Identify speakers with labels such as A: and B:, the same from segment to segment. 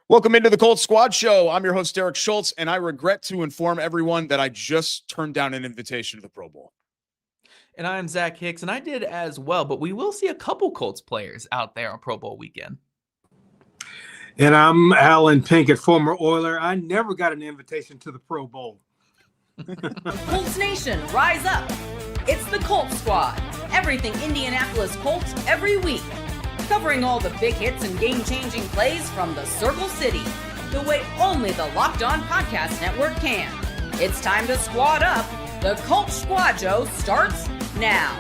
A: Welcome into the Colts Squad Show. I'm your host, Derek Schultz, and I regret to inform everyone that I just turned down an invitation to the Pro Bowl.
B: And I'm Zach Hicks, and I did as well, but we will see a couple Colts players out there on Pro Bowl weekend.
C: And I'm Alan Pinkett, former Oiler. I never got an invitation to the Pro Bowl.
D: Colts Nation, rise up. It's the Colts Squad. Everything Indianapolis Colts every week. Covering all the big hits and game-changing plays from the Circle City, the way only the Locked On Podcast Network can. It's time to squad up. The Colts Squad Show starts now.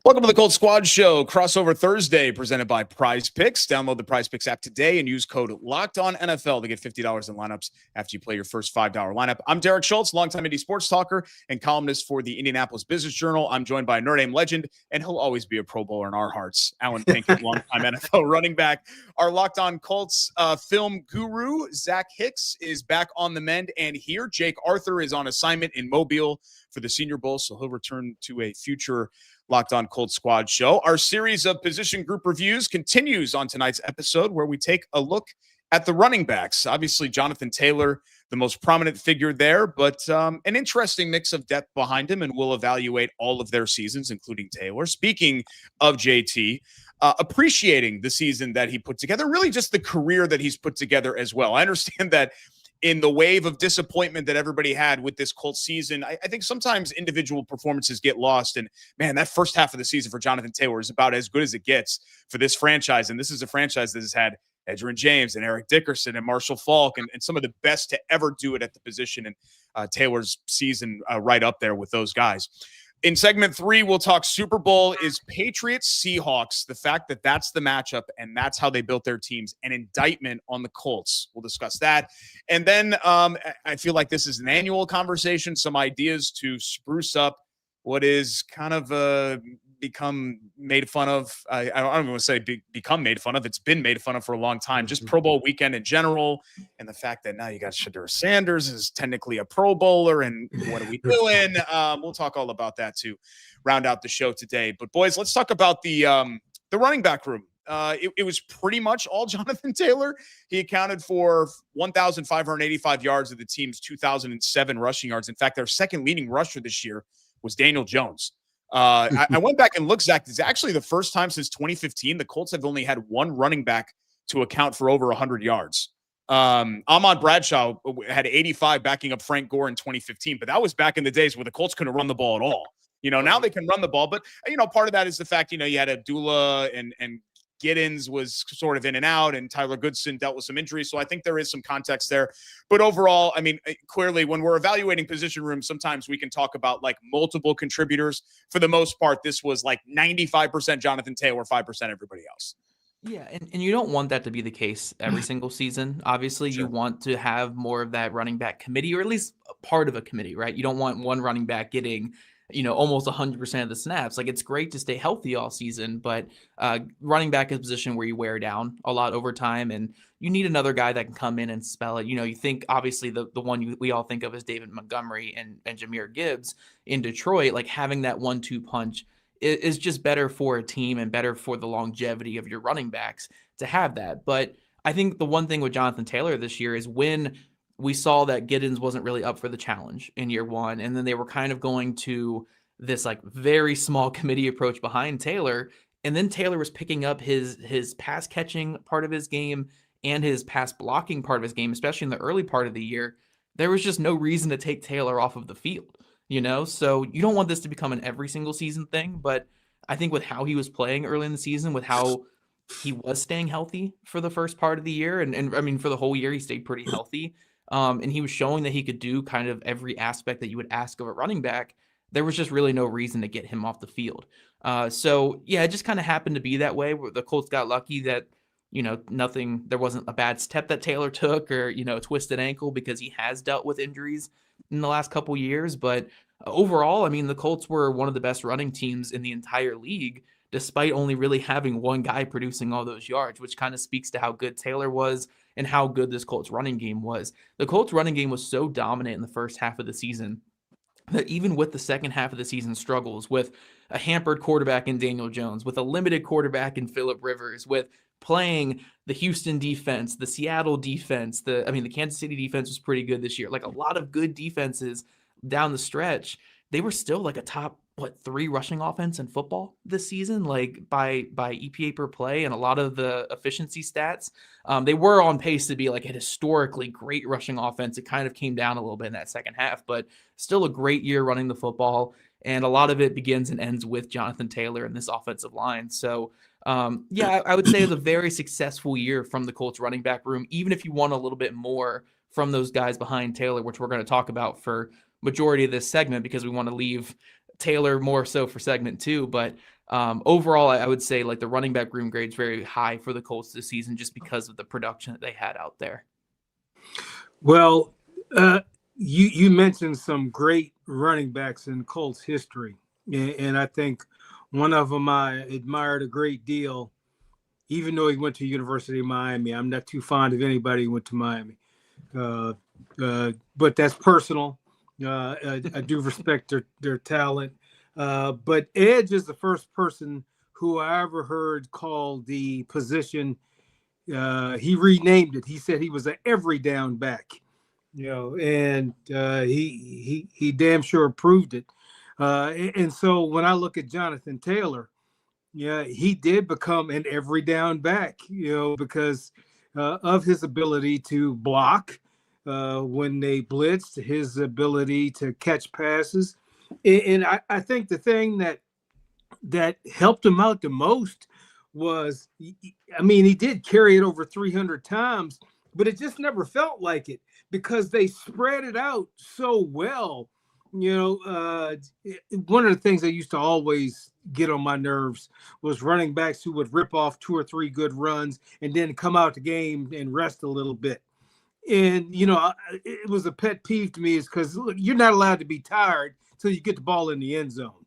A: Welcome to the Colts Squad Show, Crossover Thursday, presented by PrizePicks. Download the PrizePicks app today and use code LOCKEDONNFL to get $50 in lineups after you play your first $5 lineup. I'm Derek Schultz, longtime Indy sports talker and columnist for the Indianapolis Business Journal. I'm joined by a Notre Dame legend, and he'll always be a Pro Bowler in our hearts, Alan Pinkett, longtime NFL running back. Our Locked On Colts film guru, Zach Hicks, is back on the mend and here. Jake Arthur is on assignment in Mobile for the Senior Bowl, so he'll return to a future Locked On Colts Squad Show. Our series of position group reviews continues on tonight's episode, where we take a look at the running backs. Obviously, Jonathan Taylor, the most prominent figure there, but an interesting mix of depth behind him, and we'll evaluate all of their seasons, including Taylor. Speaking of JT, appreciating the season that he put together, really just the career that he's put together as well. I understand that in the wave of disappointment that everybody had with this Colts season, I think sometimes individual performances get lost. And man, that first half of the season for Jonathan Taylor is about as good as it gets for this franchise. And this is a franchise that has had Edgerrin James and Eric Dickerson and Marshall Faulk and some of the best to ever do it at the position. And Taylor's season right up there with those guys. In segment 3, we'll talk Super Bowl is Patriots Seahawks, the fact that that's the matchup and that's how they built their teams, an indictment on the Colts. We'll discuss that. And then I feel like this is an annual conversation, some ideas to spruce up what is kind of become made fun of. I don't even want to say become made fun of. It's been made fun of for a long time. Just Pro Bowl weekend in general, and the fact that now you got Shedeur Sanders is technically a Pro Bowler, and what are we doing? We'll talk all about that to round out the show today. But boys, let's talk about the running back room. It was pretty much all Jonathan Taylor. He accounted for 1,585 yards of the team's 2,007 rushing yards. In fact, their second leading rusher this year was Daniel Jones. I went back and looked, Zach. It's actually the first time since 2015 the Colts have only had one running back to account for over 100 yards. Ahmad Bradshaw had 85 backing up Frank Gore in 2015, but that was back in the days where the Colts couldn't run the ball at all. Now they can run the ball, but part of that is the fact, you had Abdullah and Giddens was sort of in and out, and Tyler Goodson dealt with some injuries. So I think there is some context there. But overall, I mean, clearly when we're evaluating position rooms, sometimes we can talk about like multiple contributors. For the most part, this was like 95% Jonathan Taylor, 5% everybody else.
B: Yeah, and you don't want that to be the case every single season. Obviously, You want to have more of that running back committee, or at least a part of a committee, right? You don't want one running back getting almost 100% of the snaps. Like, it's great to stay healthy all season, but running back is a position where you wear down a lot over time, and you need another guy that can come in and spell it. You think, obviously, the one we all think of as David Montgomery and Jahmyr Gibbs in Detroit, like having that 1-2 punch is just better for a team and better for the longevity of your running backs to have that. But I think the one thing with Jonathan Taylor this year is when we saw that Giddens wasn't really up for the challenge in year one, and then they were kind of going to this like very small committee approach behind Taylor, and then Taylor was picking up his pass catching part of his game and his pass blocking part of his game, especially in the early part of the year. There was just no reason to take Taylor off of the field, so you don't want this to become an every single season thing, but I think with how he was playing early in the season, with how he was staying healthy for the first part of the year, and I mean, for the whole year, he stayed pretty healthy. And he was showing that he could do kind of every aspect that you would ask of a running back. There was just really no reason to get him off the field. So yeah, it just kind of happened to be that way, where the Colts got lucky that, there wasn't a bad step that Taylor took, or, a twisted ankle, because he has dealt with injuries in the last couple years. But overall, I mean, the Colts were one of the best running teams in the entire league, despite only really having one guy producing all those yards, which kind of speaks to how good Taylor was and how good this Colts running game was. The Colts running game was so dominant in the first half of the season that even with the second half of the season struggles, with a hampered quarterback in Daniel Jones, with a limited quarterback in Phillip Rivers, with playing the Houston defense, the Seattle defense, the Kansas City defense was pretty good this year. Like a lot of good defenses down the stretch, they were still like a top 3 rushing offense in football this season, like by EPA per play, and a lot of the efficiency stats. They were on pace to be like a historically great rushing offense. It kind of came down a little bit in that second half, but still a great year running the football. And a lot of it begins and ends with Jonathan Taylor and this offensive line. So I would say it was a very successful year from the Colts running back room, even if you want a little bit more from those guys behind Taylor, which we're going to talk about for majority of this segment because we want to leave Taylor more so for segment 2. But overall, I would say like the running back room grade's very high for the Colts this season just because of the production that they had out there.
C: Well, you mentioned some great running backs in Colts history, and I think one of them I admired a great deal, even though he went to University of Miami. I'm not too fond of anybody who went to Miami, but that's personal. I do respect their talent, but Edge is the first person who I ever heard call the position. He renamed it. He said he was an every down back, and he damn sure proved it. And so when I look at Jonathan Taylor, he did become an every down back, because of his ability to block when they blitzed, his ability to catch passes. And I think the thing that helped him out the most was, he did carry it over 300 times, but it just never felt like it because they spread it out so well. One of the things that used to always get on my nerves was running backs who would rip off 2 or 3 good runs and then come out the game and rest a little bit. And, it was a pet peeve to me is because you're not allowed to be tired until you get the ball in the end zone,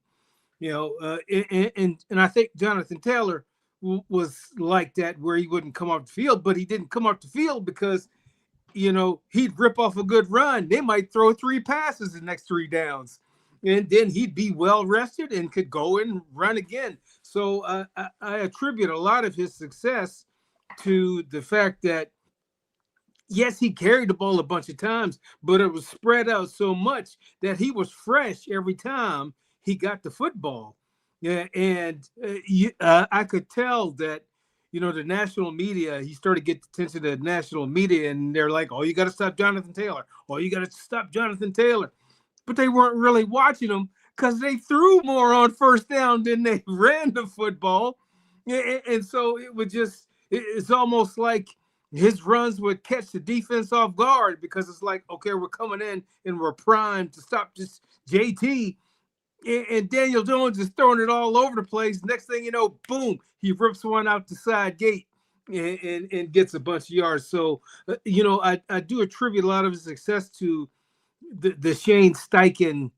C: and I think Jonathan Taylor was like that where he wouldn't come off the field, but he didn't come off the field because he'd rip off a good run. They might throw 3 passes the next 3 downs, and then he'd be well rested and could go and run again. So I attribute a lot of his success to the fact that, yes, he carried the ball a bunch of times, but it was spread out so much that he was fresh every time he got the football. And I could tell that, the national media, he started to get the attention of the national media, and they're like, oh, you got to stop Jonathan Taylor. Oh, you got to stop Jonathan Taylor. But they weren't really watching him because they threw more on first down than they ran the football. And so it's almost like his runs would catch the defense off guard because it's like, okay, we're coming in and we're primed to stop this JT. And Daniel Jones is throwing it all over the place. Next thing you know, boom, he rips one out the side gate and gets a bunch of yards. So, I do attribute a lot of his success to the Shane Steichen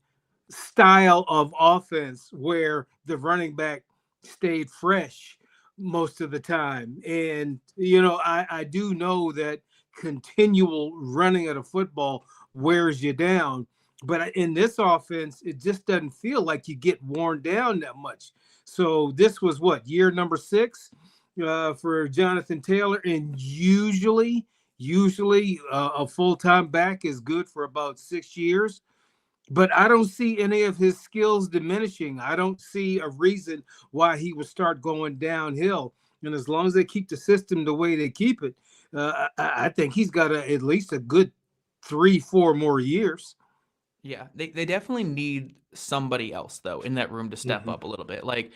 C: style of offense where the running back stayed fresh most of the time. And, I do know that continual running of the football wears you down. But in this offense, it just doesn't feel like you get worn down that much. So this was year number 6 for Jonathan Taylor. And usually a full-time back is good for about 6 years. But I don't see any of his skills diminishing. I don't see a reason why he would start going downhill. And as long as they keep the system the way they keep it, I think he's got at least a good 3-4 more years.
B: Yeah, they definitely need somebody else, though, in that room to step up a little bit. Like,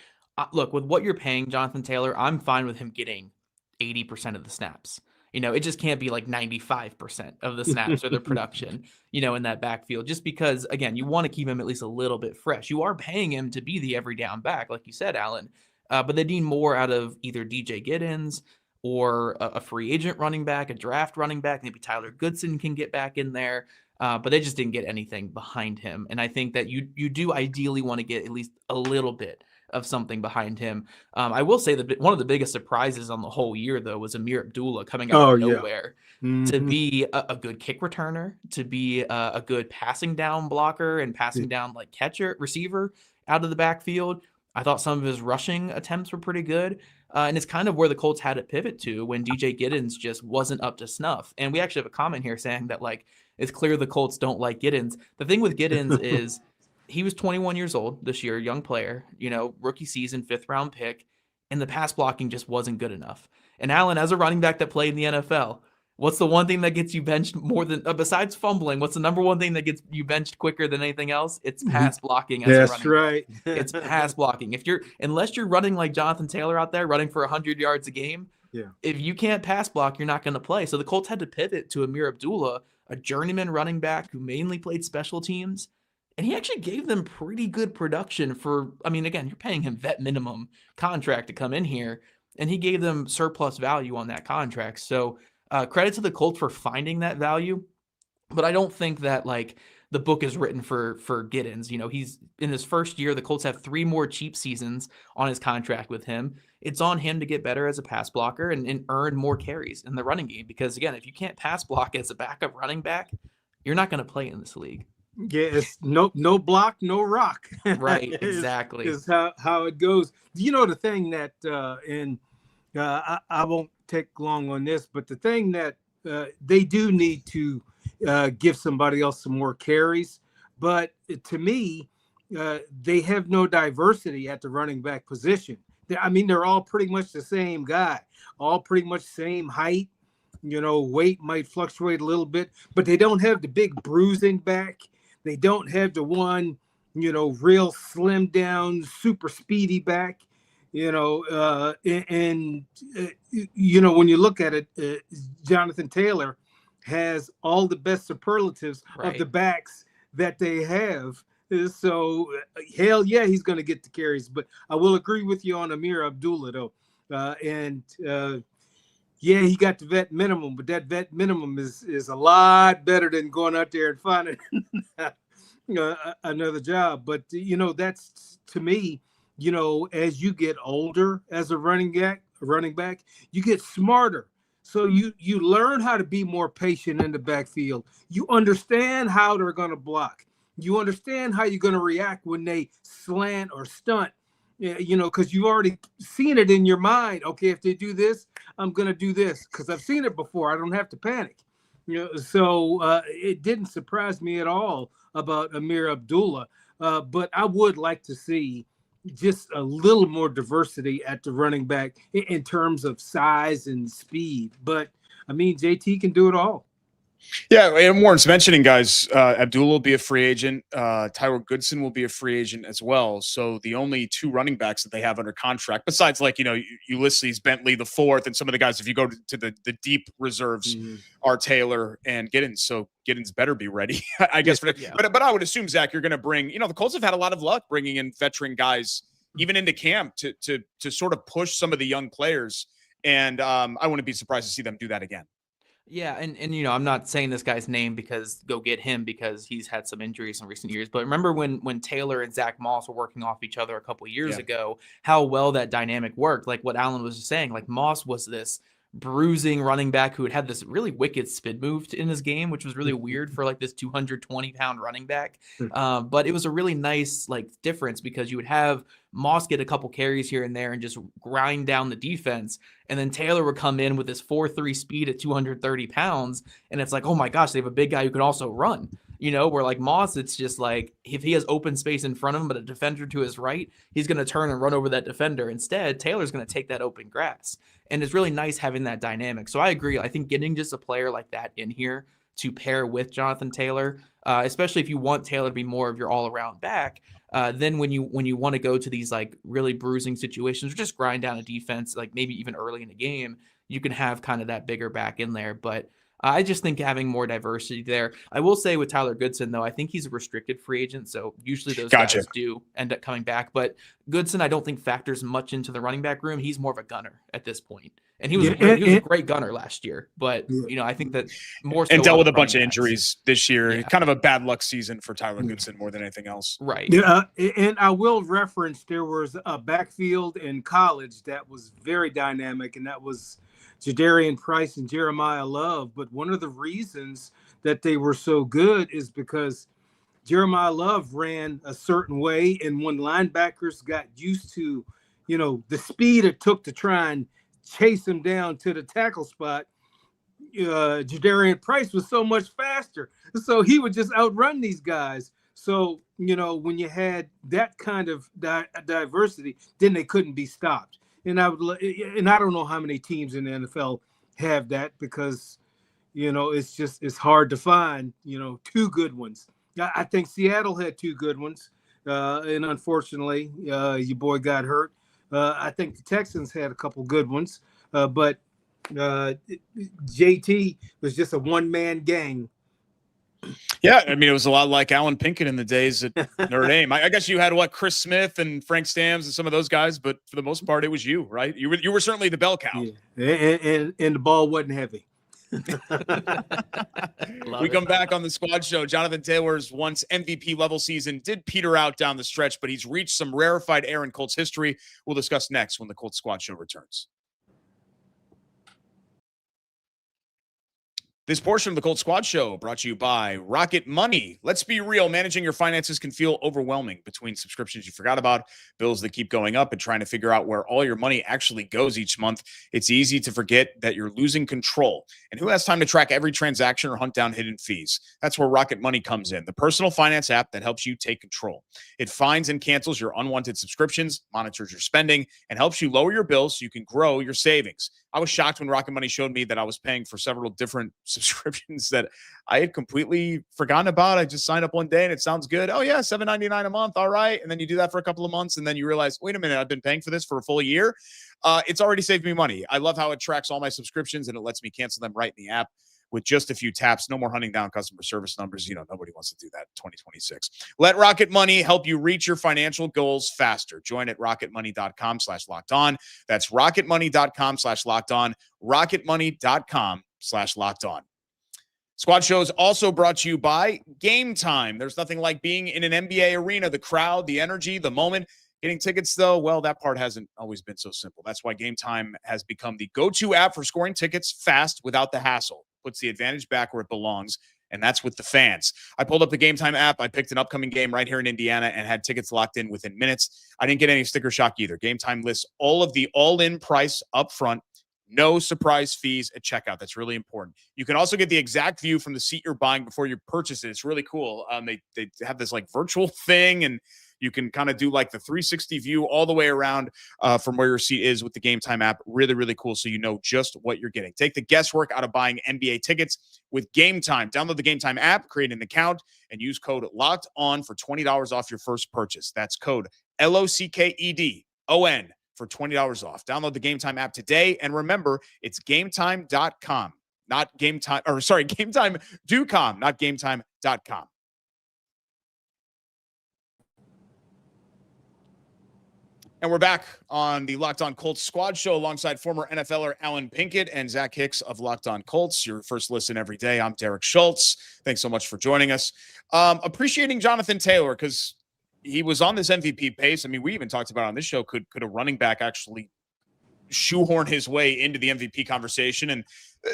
B: look, with what you're paying Jonathan Taylor, I'm fine with him getting 80% of the snaps. It just can't be like 95% of the snaps or the production, in that backfield, just because, again, you want to keep him at least a little bit fresh. You are paying him to be the every down back, like you said, Alan, but they need more out of either DJ Giddens or a free agent running back, a draft running back. Maybe Tyler Goodson can get back in there. But they just didn't get anything behind him. And I think that you do ideally want to get at least a little bit of something behind him. I will say that one of the biggest surprises on the whole year, though, was Amir Abdullah coming out of nowhere to be a good kick returner, to be a good passing down blocker and passing down receiver out of the backfield. I thought some of his rushing attempts were pretty good. And it's kind of where the Colts had to pivot to when DJ Giddens just wasn't up to snuff. And we actually have a comment here saying that, like, it's clear the Colts don't like Giddens. The thing with Giddens is he was 21 years old this year, young player, rookie season, 5th round pick, and the pass blocking just wasn't good enough. And Allen, as a running back that played in the NFL, what's the one thing that gets you benched more than, besides fumbling, what's the number one thing that gets you benched quicker than anything else? It's pass blocking as a running
C: right.
B: back. It's pass blocking. Unless you're running like Jonathan Taylor out there, running for 100 yards a game, if you can't pass block, you're not going to play. So the Colts had to pivot to Amir Abdullah, a journeyman running back who mainly played special teams. And he actually gave them pretty good production for, again, you're paying him vet minimum contract to come in here, and he gave them surplus value on that contract. So credit to the Colts for finding that value, but I don't think that like the book is written for Giddens. He's in his first year. The Colts have 3 more cheap seasons on his contract with him. It's on him to get better as a pass blocker and earn more carries in the running game. Because again, if you can't pass block as a backup running back, you're not going to play in this league.
C: Yeah, it's no block, no rock.
B: Right, exactly.
C: is how it goes. The thing that, I won't take long on this, but the thing that they do need to give somebody else some more carries. But to me, they have no diversity at the running back position. They're all pretty much the same guy, all pretty much same height. Weight might fluctuate a little bit, but they don't have the big bruising back. They don't have the one, real slim down, super speedy back. When you look at it, Jonathan Taylor has all the best superlatives of the backs that they have. So, hell yeah, he's going to get the carries. But I will agree with you on Amir Abdullah, though. Yeah, he got the vet minimum, but that vet minimum is a lot better than going out there and finding another job. But, that's, to me, as you get older as a running back, you get smarter. So you learn how to be more patient in the backfield. You understand how they're going to block. You understand how you're going to react when they slant or stunt, because you've already seen it in your mind. Okay, if they do this, I'm going to do this because I've seen it before. I don't have to panic. So it didn't surprise me at all about Amir Abdullah. But I would like to see just a little more diversity at the running back in terms of size and speed. But JT can do it all.
A: Yeah, and Warren's mentioning, guys, Abdullah will be a free agent. Tyler Goodson will be a free agent as well. So the only 2 running backs that they have under contract, besides Ulysses Bentley the 4th, and some of the guys, if you go to the deep reserves, are Taylor and Giddens. So Giddens better be ready, I guess. But I would assume, Zach, you're going to bring. The Colts have had a lot of luck bringing in veteran guys, even into camp, to sort of push some of the young players. And I wouldn't be surprised to see them do that again.
B: Yeah, and I'm not saying this guy's name because go get him because he's had some injuries in recent years. But remember when Taylor and Zach Moss were working off each other a couple of years ago, how well that dynamic worked. Like what Allen was just saying, like Moss was this bruising running back who had this really wicked spin move in his game, which was really weird for like this 220-pound running back. But it was a really nice like difference because you would have Moss get a couple carries here and there and just grind down the defense. And then Taylor would come in with his 4.3 speed at 230 pounds. And it's like, oh my gosh, they have a big guy who can also run. Where like Moss, it's just like if he has open space in front of him, but a defender to his right, he's going to turn and run over that defender. Instead, Taylor's going to take that open grass. And it's really nice having that dynamic. So I agree. I think getting just a player like that in here to pair with Jonathan Taylor, especially if you want Taylor to be more of your all-around back, then when you want to go to these like really bruising situations or just grind down a defense, like maybe even early in the game, you can have kind of that bigger back in there. But I just think having more diversity there. I will say with Tyler Goodson, though, I think he's a restricted free agent. So usually those guys do end up coming back. But Goodson, I don't think factors much into the running back room. He's more of a gunner at this point. And he was a great gunner last year. But, I think that more so.
A: And dealt with a bunch of injuries this year. Kind of a bad luck season for Tyler Goodson more than anything else.
B: Right.
C: And I will reference there was a backfield in college that was very dynamic, and that was Jadarian Price and Jeremiah Love. But one of the reasons that they were so good is because Jeremiah Love ran a certain way, and when linebackers got used to the speed it took to try and chase him down to the tackle spot, Jadarian Price was so much faster. So he would just outrun these guys. So, when you had that kind of diversity, then they couldn't be stopped. And I don't know how many teams in the NFL have that, because, it's hard to find, two good ones. I think Seattle had two good ones. And unfortunately, your boy got hurt. I think the Texans had a couple good ones, but JT was just a one-man gang.
A: Yeah, I mean, it was a lot like Alan Pinkett in the days at Notre Dame. I guess you had Chris Smith and Frank Stamms and some of those guys, but for the most part, it was you, right? You were certainly the bell cow.
C: Yeah. And the ball wasn't heavy.
A: We come back on the Squad Show. Jonathan Taylor's once MVP level season did peter out down the stretch, but he's reached some rarefied air in Colts history. We'll discuss next when the Colts Squad Show returns. This portion of the Colts Squad Show brought to you by Rocket Money. Let's be real. Managing your finances can feel overwhelming between subscriptions you forgot about, bills that keep going up, and trying to figure out where all your money actually goes each month. It's easy to forget that you're losing control. And who has time to track every transaction or hunt down hidden fees? That's where Rocket Money comes in, the personal finance app that helps you take control. It finds and cancels your unwanted subscriptions, monitors your spending, and helps you lower your bills so you can grow your savings. I was shocked when Rocket Money showed me that I was paying for several different subscriptions that I had completely forgotten about. I just signed up one day and it sounds good. Oh yeah, $7.99 a month. All right. And then you do that for a couple of months and then you realize, wait a minute, I've been paying for this for a full year. It's already saved me money. I love how it tracks all my subscriptions and it lets me cancel them right in the app with just a few taps. No more hunting down customer service numbers. Nobody wants to do that in 2026. Let Rocket Money help you reach your financial goals faster. Join at rocketmoney.com/lockedon. That's rocketmoney.com/lockedon. rocketmoney.com/lockedon. Squad Show is also brought to you by Gametime. There's nothing like being in an NBA arena. The crowd, the energy, the moment. Getting tickets, though, well, that part hasn't always been so simple. That's why Gametime has become the go-to app for scoring tickets fast without the hassle. Puts the advantage back where it belongs, and that's with the fans. I pulled up the Gametime app. I picked an upcoming game right here in Indiana and had tickets locked in within minutes. I didn't get any sticker shock either. Gametime lists all of the all-in price up front. No surprise fees at checkout. That's really important. You can also get the exact view from the seat you're buying before you purchase it. It's really cool. They have this virtual thing, and you can kind of do the 360 view all the way around from where your seat is with the Gametime app. Really, really cool. So you know just what you're getting. Take the guesswork out of buying NBA tickets with Gametime. Download the Gametime app, create an account, and use code LOCKEDON for $20 off your first purchase. That's code LOCKEDON for $20 off. Download the Gametime app today. And remember, it's gametime.com, not Gametime, or sorry, gametime.com, not gametime.com. And we're back on the Locked On Colts Squad Show alongside former NFLer Alan Pinkett and Zach Hicks of Locked On Colts. Your first listen every day. I'm Derek Schultz. Thanks so much for joining us. Appreciating Jonathan Taylor because he was on this MVP pace. I mean, we even talked about on this show, could a running back actually shoehorn his way into the MVP conversation? And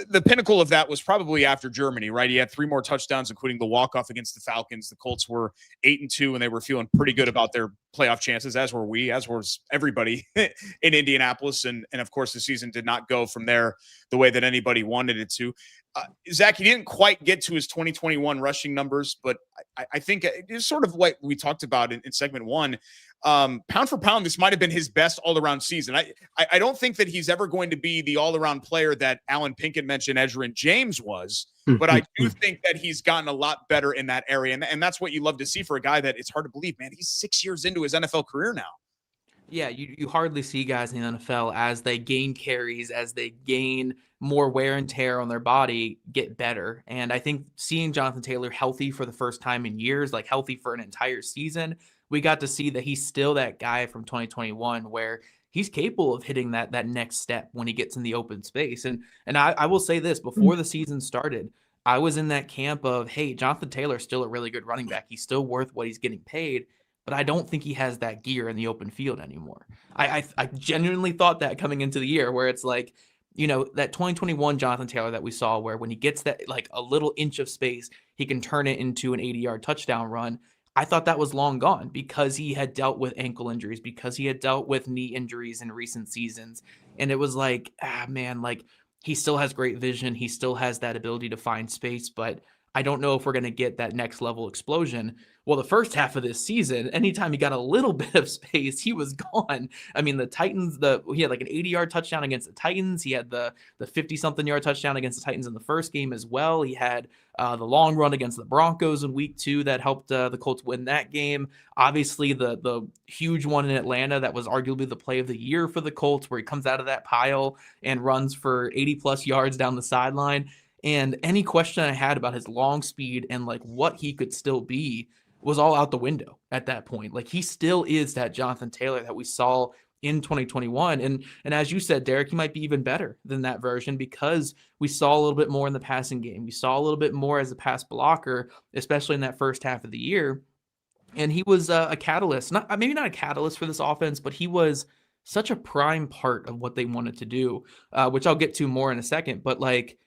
A: the pinnacle of that was probably after Germany, right? He had 3 more touchdowns, including the walk-off against the Falcons. The Colts were 8-2, and they were feeling pretty good about their playoff chances, as were we, as was everybody in Indianapolis. And of course, the season did not go from there the way that anybody wanted it to. Zach, he didn't quite get to his 2021 rushing numbers, but I think it's sort of what we talked about in segment 1. Pound for pound, this might have been his best all-around season. I don't think that he's ever going to be the all-around player that Alan Pinkett mentioned Edgerrin James was, but I do think that he's gotten a lot better in that area, and that's what you love to see for a guy that it's hard to believe, man. He's 6 years into his NFL career now.
B: Yeah, you hardly see guys in the NFL as they gain carries, as they gain more wear and tear on their body, get better. And I think seeing Jonathan Taylor healthy for the first time in years, healthy for an entire season, we got to see that he's still that guy from 2021 where he's capable of hitting that next step when he gets in the open space. And I will say this, before the season started, I was in that camp of, hey, Jonathan Taylor's still a really good running back. He's still worth what he's getting paid. But I don't think he has that gear in the open field anymore. I genuinely thought that coming into the year, where it's that 2021 Jonathan Taylor that we saw, where when he gets that a little inch of space, he can turn it into an 80-yard touchdown run. I thought that was long gone because he had dealt with ankle injuries, because he had dealt with knee injuries in recent seasons. And it was like, man, like he still has great vision. He still has that ability to find space, but I don't know if we're going to get that next level explosion. Well, the first half of this season, anytime he got a little bit of space, he was gone. I mean, the Titans, he had like an 80-yard touchdown against the Titans. He had the 50-something yard touchdown against the Titans in the first game as well. He had the long run against the Broncos in week 2 that helped the Colts win that game. Obviously, the huge one in Atlanta that was arguably the play of the year for the Colts, where he comes out of that pile and runs for 80-plus yards down the sideline. And any question I had about his long speed and like what he could still be was all out the window at that point. Like he still is that Jonathan Taylor that we saw in 2021. And as you said, Derek, he might be even better than that version because we saw a little bit more in the passing game. We saw a little bit more as a pass blocker, especially in that first half of the year. And he was a catalyst, maybe not a catalyst for this offense, but he was such a prime part of what they wanted to do, which I'll get to more in a second. But like,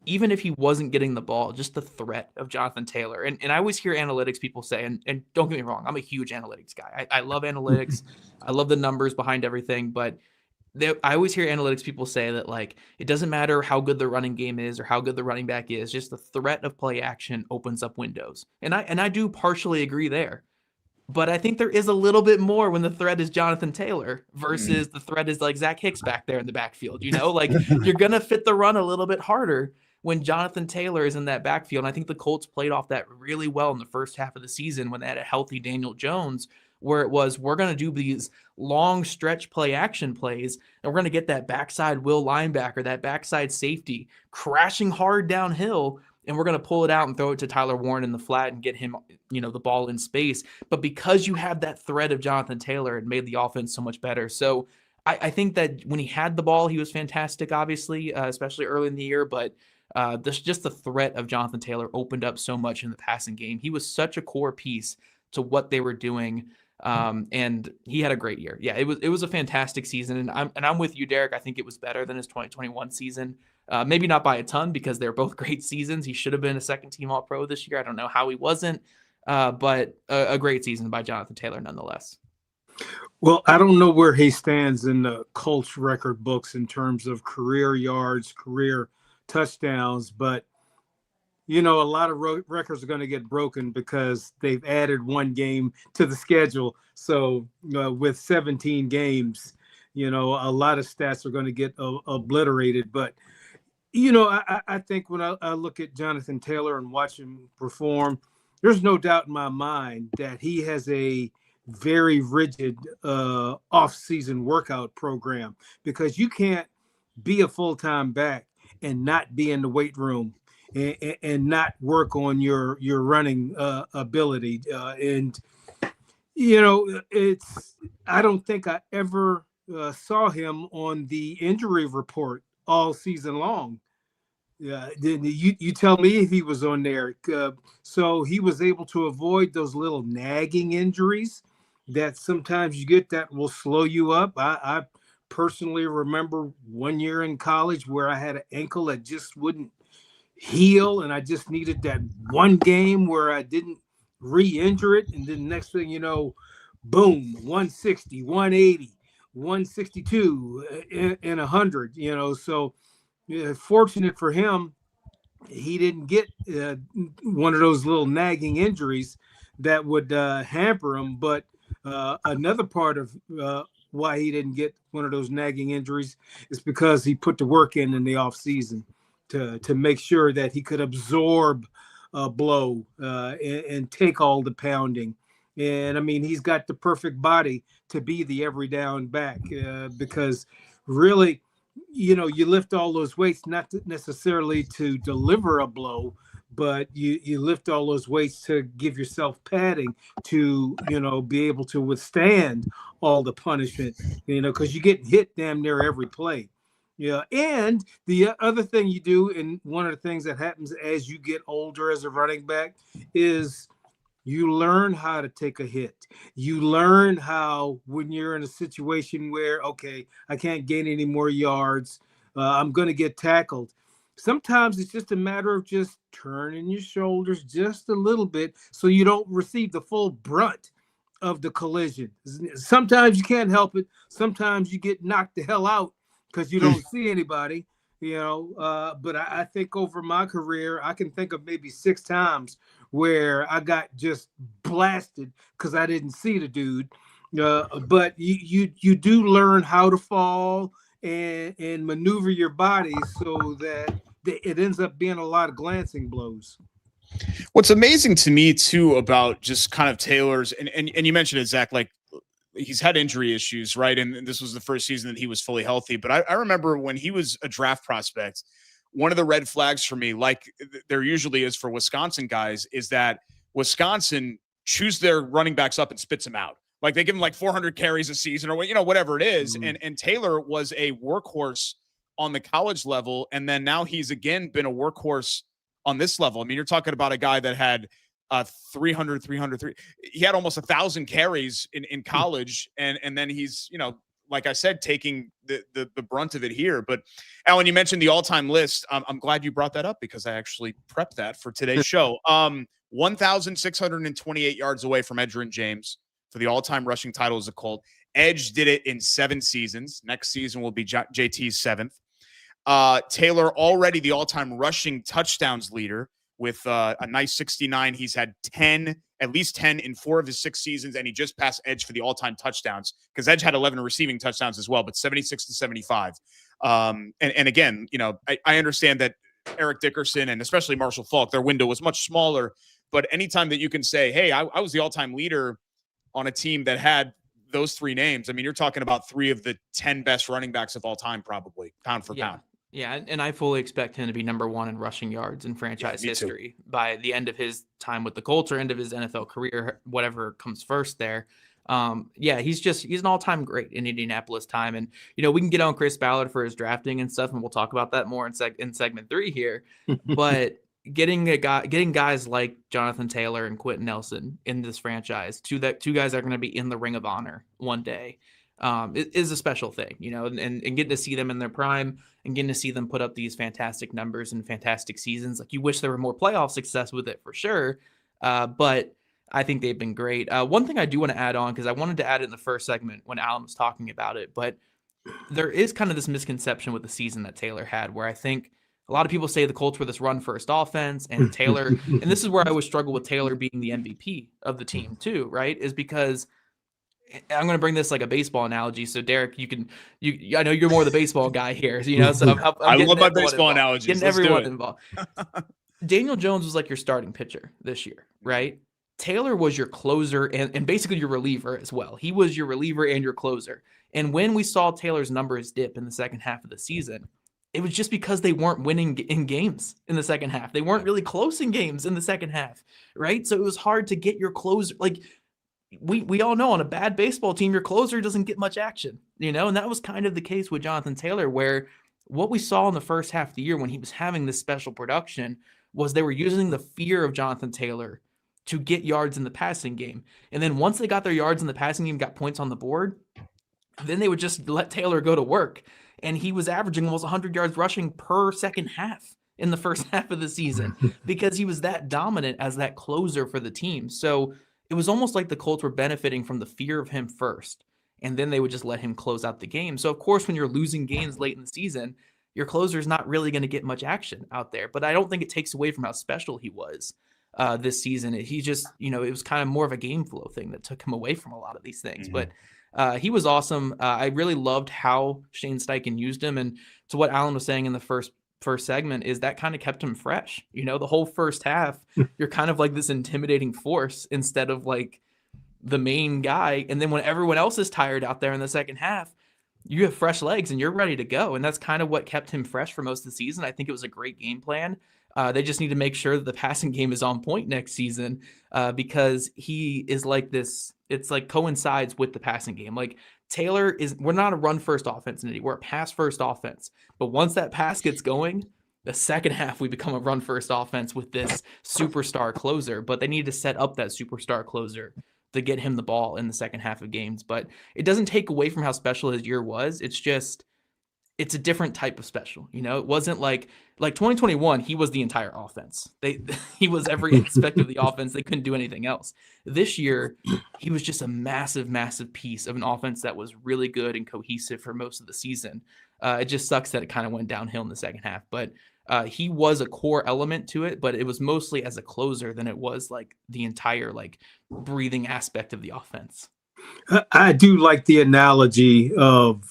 B: even if he wasn't getting the ball, just the threat of Jonathan Taylor. And I always hear analytics people say, and don't get me wrong, I'm a huge analytics guy. I love analytics. I love the numbers behind everything. But I always hear analytics people say that, like, it doesn't matter how good the running game is or how good the running back is, just the threat of play action opens up windows. And I do partially agree there. But I think there is a little bit more when the threat is Jonathan Taylor versus the threat is like Zach Hicks back there in the backfield. You know, like you're going to fit the run a little bit harder when Jonathan Taylor is in that backfield. And I think the Colts played off that really well in the first half of the season when they had a healthy Daniel Jones, where it was, we're going to do these long stretch play action plays, and we're going to get that backside will linebacker, that backside safety crashing hard downhill, and we're going to pull it out and throw it to Tyler Warren in the flat and get him, you know, the ball in space. But because you have that threat of Jonathan Taylor, it made the offense so much better. So I think that when he had the ball, he was fantastic, obviously, especially early in the year, but just the threat of Jonathan Taylor opened up so much in the passing game. He was such a core piece to what they were doing, and he had a great year. Yeah, it was a fantastic season, and I'm with you, Derek. I think it was better than his 2021 season. Maybe not by a ton because they're both great seasons. He should have been a second-team All-Pro this year. I don't know how he wasn't, but a great season by Jonathan Taylor nonetheless.
C: Well, I don't know where he stands in the Colts record books in terms of career yards, career touchdowns, but you know, a lot of records are going to get broken because they've added one game to the schedule. So with 17 games, you know, a lot of stats are going to get obliterated. But, you know, I think when I look at Jonathan Taylor and watch him perform, there's no doubt in my mind that he has a very rigid off-season workout program, because you can't be a full-time back and not be in the weight room and not work on your running ability. And, you know, I don't think I ever saw him on the injury report all season long. You tell me if he was on there. So he was able to avoid those little nagging injuries that sometimes you get that will slow you up. I personally remember one year in college where I had an ankle that just wouldn't heal, and I just needed that one game where I didn't re-injure it, and then next thing you know, boom, 160, 180, 162 and 100, you know. So fortunate for him, he didn't get one of those little nagging injuries that would hamper him. But another part of why he didn't get one of those nagging injuries is because he put the work in the off season to make sure that he could absorb a blow and take all the pounding. And I mean, he's got the perfect body to be the every down back because really, you know, you lift all those weights, not necessarily to deliver a blow, but you lift all those weights to give yourself padding to, you know, be able to withstand all the punishment, you know, because you get hit damn near every play. Yeah. And the other thing you do, and one of the things that happens as you get older as a running back, is you learn how to take a hit. You learn how, when you're in a situation where, okay, I can't gain any more yards, I'm going to get tackled. Sometimes it's just a matter of just turning your shoulders just a little bit so you don't receive the full brunt of the collision. Sometimes you can't help it. Sometimes you get knocked the hell out because you don't see anybody, but I think over my career, I can think of maybe 6 times where I got just blasted because I didn't see the dude. But you do learn how to fall and maneuver your body so that it ends up being a lot of glancing blows.
A: What's amazing to me too about just kind of Taylor's, and you mentioned it, Zach, like he's had injury issues, right? And this was the first season that he was fully healthy. But I remember when he was a draft prospect, one of the red flags for me, like there usually is for Wisconsin guys, is that Wisconsin chews their running backs up and spits them out. Like they give him like 400 carries a season or whatever it is. Mm-hmm. And Taylor was a workhorse on the college level. And then now he's again been a workhorse on this level. I mean, you're talking about a guy that had 300. He had almost 1,000 carries in college. And then he's, like I said, taking the brunt of it here. But Alan, you mentioned the all-time list. I'm glad you brought that up because I actually prepped that for today's show. 1,628 yards away from Edgerrin James for the all-time rushing title as a Colt. Edge did it in 7 seasons. Next season will be JT's 7th. Taylor already the all-time rushing touchdowns leader with a nice 69. He's had at least 10 in 4 of his 6 seasons, and he just passed Edge for the all-time touchdowns because Edge had 11 receiving touchdowns as well, but 76 to 75. And again, I understand that Eric Dickerson and especially Marshall Faulk, their window was much smaller, but anytime that you can say, hey, I was the all-time leader on a team that had those 3 names, I mean, you're talking about 3 of the 10 best running backs of all time, probably pound for pound.
B: Yeah, and I fully expect him to be number 1 in rushing yards in franchise history by the end of his time with the Colts or end of his NFL career, whatever comes first there. He's an all-time great in Indianapolis time. And, we can get on Chris Ballard for his drafting and stuff, and we'll talk about that more in segment 3 here. But getting guys like Jonathan Taylor and Quentin Nelson in this franchise, 2 guys that are going to be in the Ring of Honor one day, it is a special thing, and getting to see them in their prime and getting to see them put up these fantastic numbers and fantastic seasons. Like, you wish there were more playoff success with it for sure. But I think they've been great. One thing I do want to add on, because I wanted to add it in the first segment when Alan was talking about it, but there is kind of this misconception with the season that Taylor had, where I think a lot of people say the Colts were this run-first offense, and Taylor, and this is where I always struggle with Taylor being the MVP of the team too, right? Is because I'm going to bring this like a baseball analogy. So Derek, I know you're more the baseball guy here, so
A: I love my baseball analogies.
B: Getting everyone involved. Daniel Jones was like your starting pitcher this year, right? Taylor was your closer and basically your reliever as well. He was your reliever and your closer. And when we saw Taylor's numbers dip in the second half of the season, it was just because they weren't winning in games in the second half. They weren't really close in games in the second half, right? So it was hard to get your closer. Like, we all know on a bad baseball team, your closer doesn't get much action, and that was kind of the case with Jonathan Taylor, where what we saw in the first half of the year when he was having this special production was they were using the fear of Jonathan Taylor to get yards in the passing game. And then once they got their yards in the passing game, got points on the board, then they would just let Taylor go to work. And he was averaging almost 100 yards rushing per second half in the first half of the season because he was that dominant as that closer for the team. So it was almost like the Colts were benefiting from the fear of him first, and then they would just let him close out the game. So, of course, when you're losing games late in the season, your closer is not really going to get much action out there. But I don't think it takes away from how special he was this season. He just, it was kind of more of a game flow thing that took him away from a lot of these things. Mm-hmm. But he was awesome. I really loved how Shane Steichen used him. And to what Alan was saying in the first segment is that kind of kept him fresh. The whole first half, you're kind of like this intimidating force instead of like the main guy. And then when everyone else is tired out there in the second half, you have fresh legs and you're ready to go. And that's kind of what kept him fresh for most of the season. I think it was a great game plan. They just need to make sure that the passing game is on point next season because he is like this. It's like coincides with the passing game. Like Taylor we're not a run first offense in Indy. We're a pass first offense. But once that pass gets going, the second half we become a run first offense with this superstar closer. But they need to set up that superstar closer to get him the ball in the second half of games. But it doesn't take away from how special his year was. It's just it's a different type of special. It wasn't like 2021, he was the entire offense. He was every aspect of the offense. They couldn't do anything else. This year, he was just a massive, massive piece of an offense that was really good and cohesive for most of the season. It just sucks that it kind of went downhill in the second half, but he was a core element to it, but it was mostly as a closer than it was like the entire like breathing aspect of the offense.
C: I do like the analogy of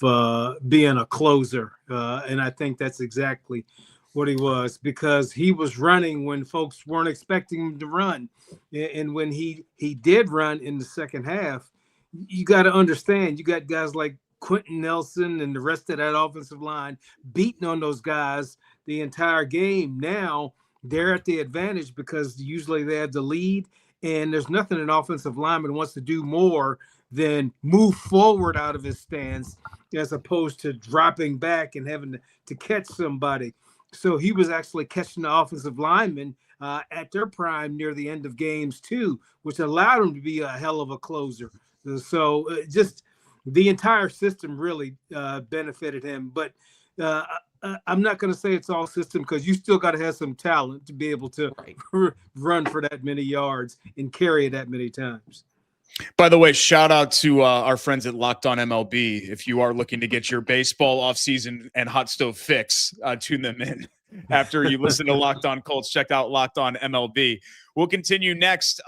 C: being a closer, and I think that's exactly what he was, because he was running when folks weren't expecting him to run. And when he did run in the second half, you got to understand, you got guys like Quentin Nelson and the rest of that offensive line beating on those guys the entire game. Now they're at the advantage because usually they have the lead, and there's nothing an offensive lineman wants to do more than move forward out of his stance as opposed to dropping back and having to catch somebody. So he was actually catching the offensive linemen at their prime near the end of games too, which allowed him to be a hell of a closer. So just the entire system really benefited him. But I'm not going to say it's all system, because you still got to have some talent to be able to run for that many yards and carry it that many times.
A: By the way, shout out to our friends at Locked On MLB. If you are looking to get your baseball offseason and hot stove fix, tune them in after you listen to Locked On Colts. Check out Locked On MLB. We'll continue next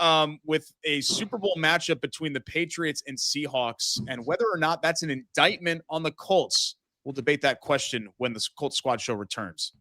A: with a Super Bowl matchup between the Patriots and Seahawks, and whether or not that's an indictment on the Colts. We'll debate that question when the Colts Squad Show returns.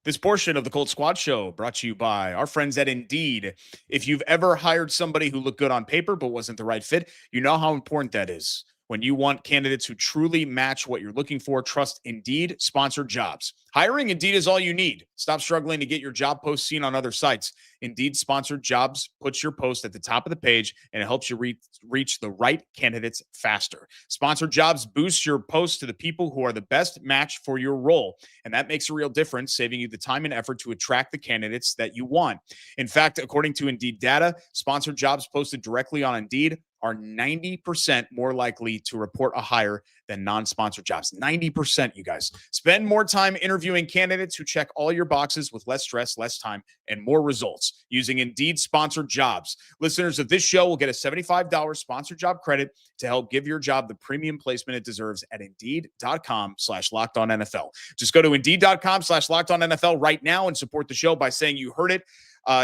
A: This portion of the Colts Squad Show brought to you by our friends at Indeed. If you've ever hired somebody who looked good on paper but wasn't the right fit, you know how important that is. When you want candidates who truly match what you're looking for, trust Indeed sponsored jobs. Hiring Indeed is all you need. Stop struggling to get your job post seen on other sites. Indeed sponsored jobs puts your post at the top of the page, and it helps you reach the right candidates faster. Sponsored jobs boost your posts to the people who are the best match for your role, and that makes a real difference, saving you the time and effort to attract the candidates that you want. In fact, according to Indeed data, sponsored jobs posted directly on Indeed are 90% more likely to report a hire than non-sponsored jobs. 90%, you guys. Spend more time interviewing candidates who check all your boxes with less stress, less time, and more results using Indeed sponsored jobs. Listeners of this show will get a $75 sponsored job credit to help give your job the premium placement it deserves at Indeed.com/LockedOnNFL. Just go to Indeed.com/LockedOnNFL right now and support the show by saying you heard it.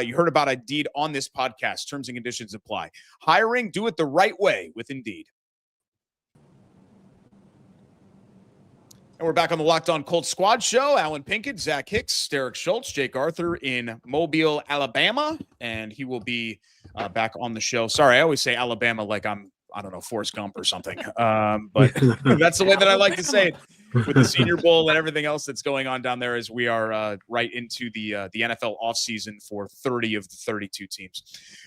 A: You heard about Indeed on this podcast. Terms and conditions apply. Hiring, do it the right way with Indeed. And we're back on the Locked On Colts Squad Show. Alan Pinkett, Zach Hicks, Derek Schultz, Jake Arthur in Mobile, Alabama. And he will be back on the show. Sorry, I always say Alabama like I don't know, Forrest Gump or something. But that's the way that I like to say it. With the Senior Bowl and everything else that's going on down there, as we are right into the NFL offseason for 30 of the 32 teams.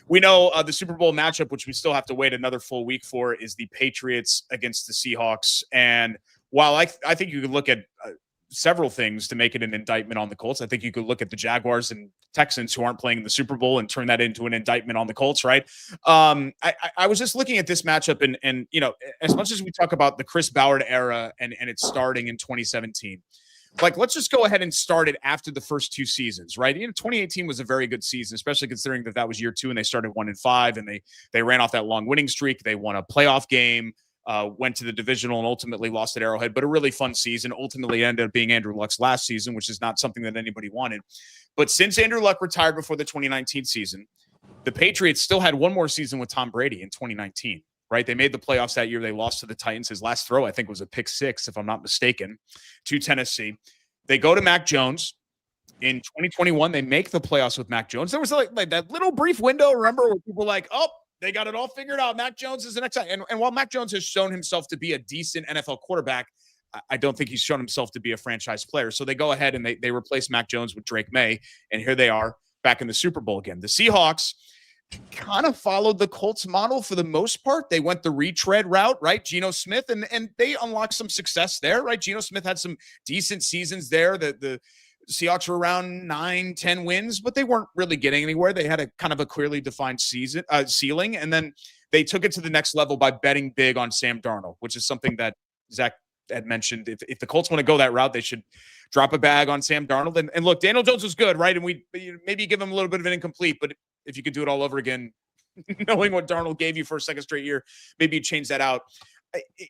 A: We know the Super Bowl matchup, which we still have to wait another full week for, is the Patriots against the Seahawks. And while I think you could look at several things to make it an indictment on the Colts, I think you could look at the Jaguars and Texans who aren't playing in the Super Bowl and turn that into an indictment on the Colts, right? I was just looking at this matchup and you know, as much as we talk about the Chris Ballard era and it's starting in 2017, like, let's just go ahead and start it after the first two seasons, right? 2018 was a very good season, especially considering that was year 2 and they started 1-5 and they ran off that long winning streak. They won a playoff game. Went to the divisional and ultimately lost at Arrowhead, but a really fun season. Ultimately ended up being Andrew Luck's last season, which is not something that anybody wanted. But since Andrew Luck retired before the 2019 season, the Patriots still had one more season with Tom Brady in 2019, right? They made the playoffs that year. They lost to the Titans. His last throw, I think, was a pick 6, if I'm not mistaken, to Tennessee. They go to Mac Jones. In 2021, they make the playoffs with Mac Jones. There was like that little brief window, remember, where people were like, oh, they got it all figured out. Mac Jones is the next time. And while Mac Jones has shown himself to be a decent NFL quarterback, I don't think he's shown himself to be a franchise player. So they go ahead and they replace Mac Jones with Drake May. And here they are back in the Super Bowl again. The Seahawks kind of followed the Colts model for the most part. They went the retread route, right? Geno Smith, and they unlocked some success there, right? Geno Smith had some decent seasons there. The Seahawks were around 9-10 wins, but they weren't really getting anywhere. They had a kind of a clearly defined ceiling. And then they took it to the next level by betting big on Sam Darnold, which is something that Zach had mentioned. If the Colts want to go that route, they should drop a bag on Sam Darnold. And look, Daniel Jones was good, right? And we maybe give him a little bit of an incomplete, but if you could do it all over again, knowing what Darnold gave you for a second straight year, maybe you change that out.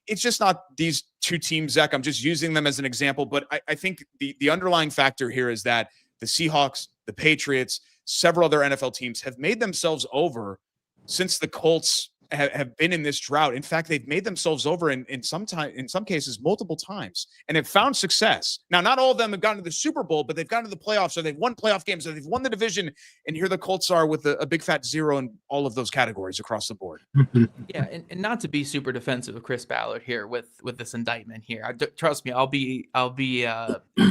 A: It's just not these two teams, Zach. I'm just using them as an example, but I think the underlying factor here is that the Seahawks, the Patriots, several other NFL teams have made themselves over since the Colts have been in this drought. In fact, they've made themselves over in some cases multiple times and have found success. Now, not all of them have gotten to the Super Bowl, but they've gotten to the playoffs, or they've won playoff games, or they've won the division. And here the Colts are with a big fat zero in all of those categories across the board.
B: Yeah, and not to be super defensive of Chris Ballard here with this indictment here. Trust me, I'll be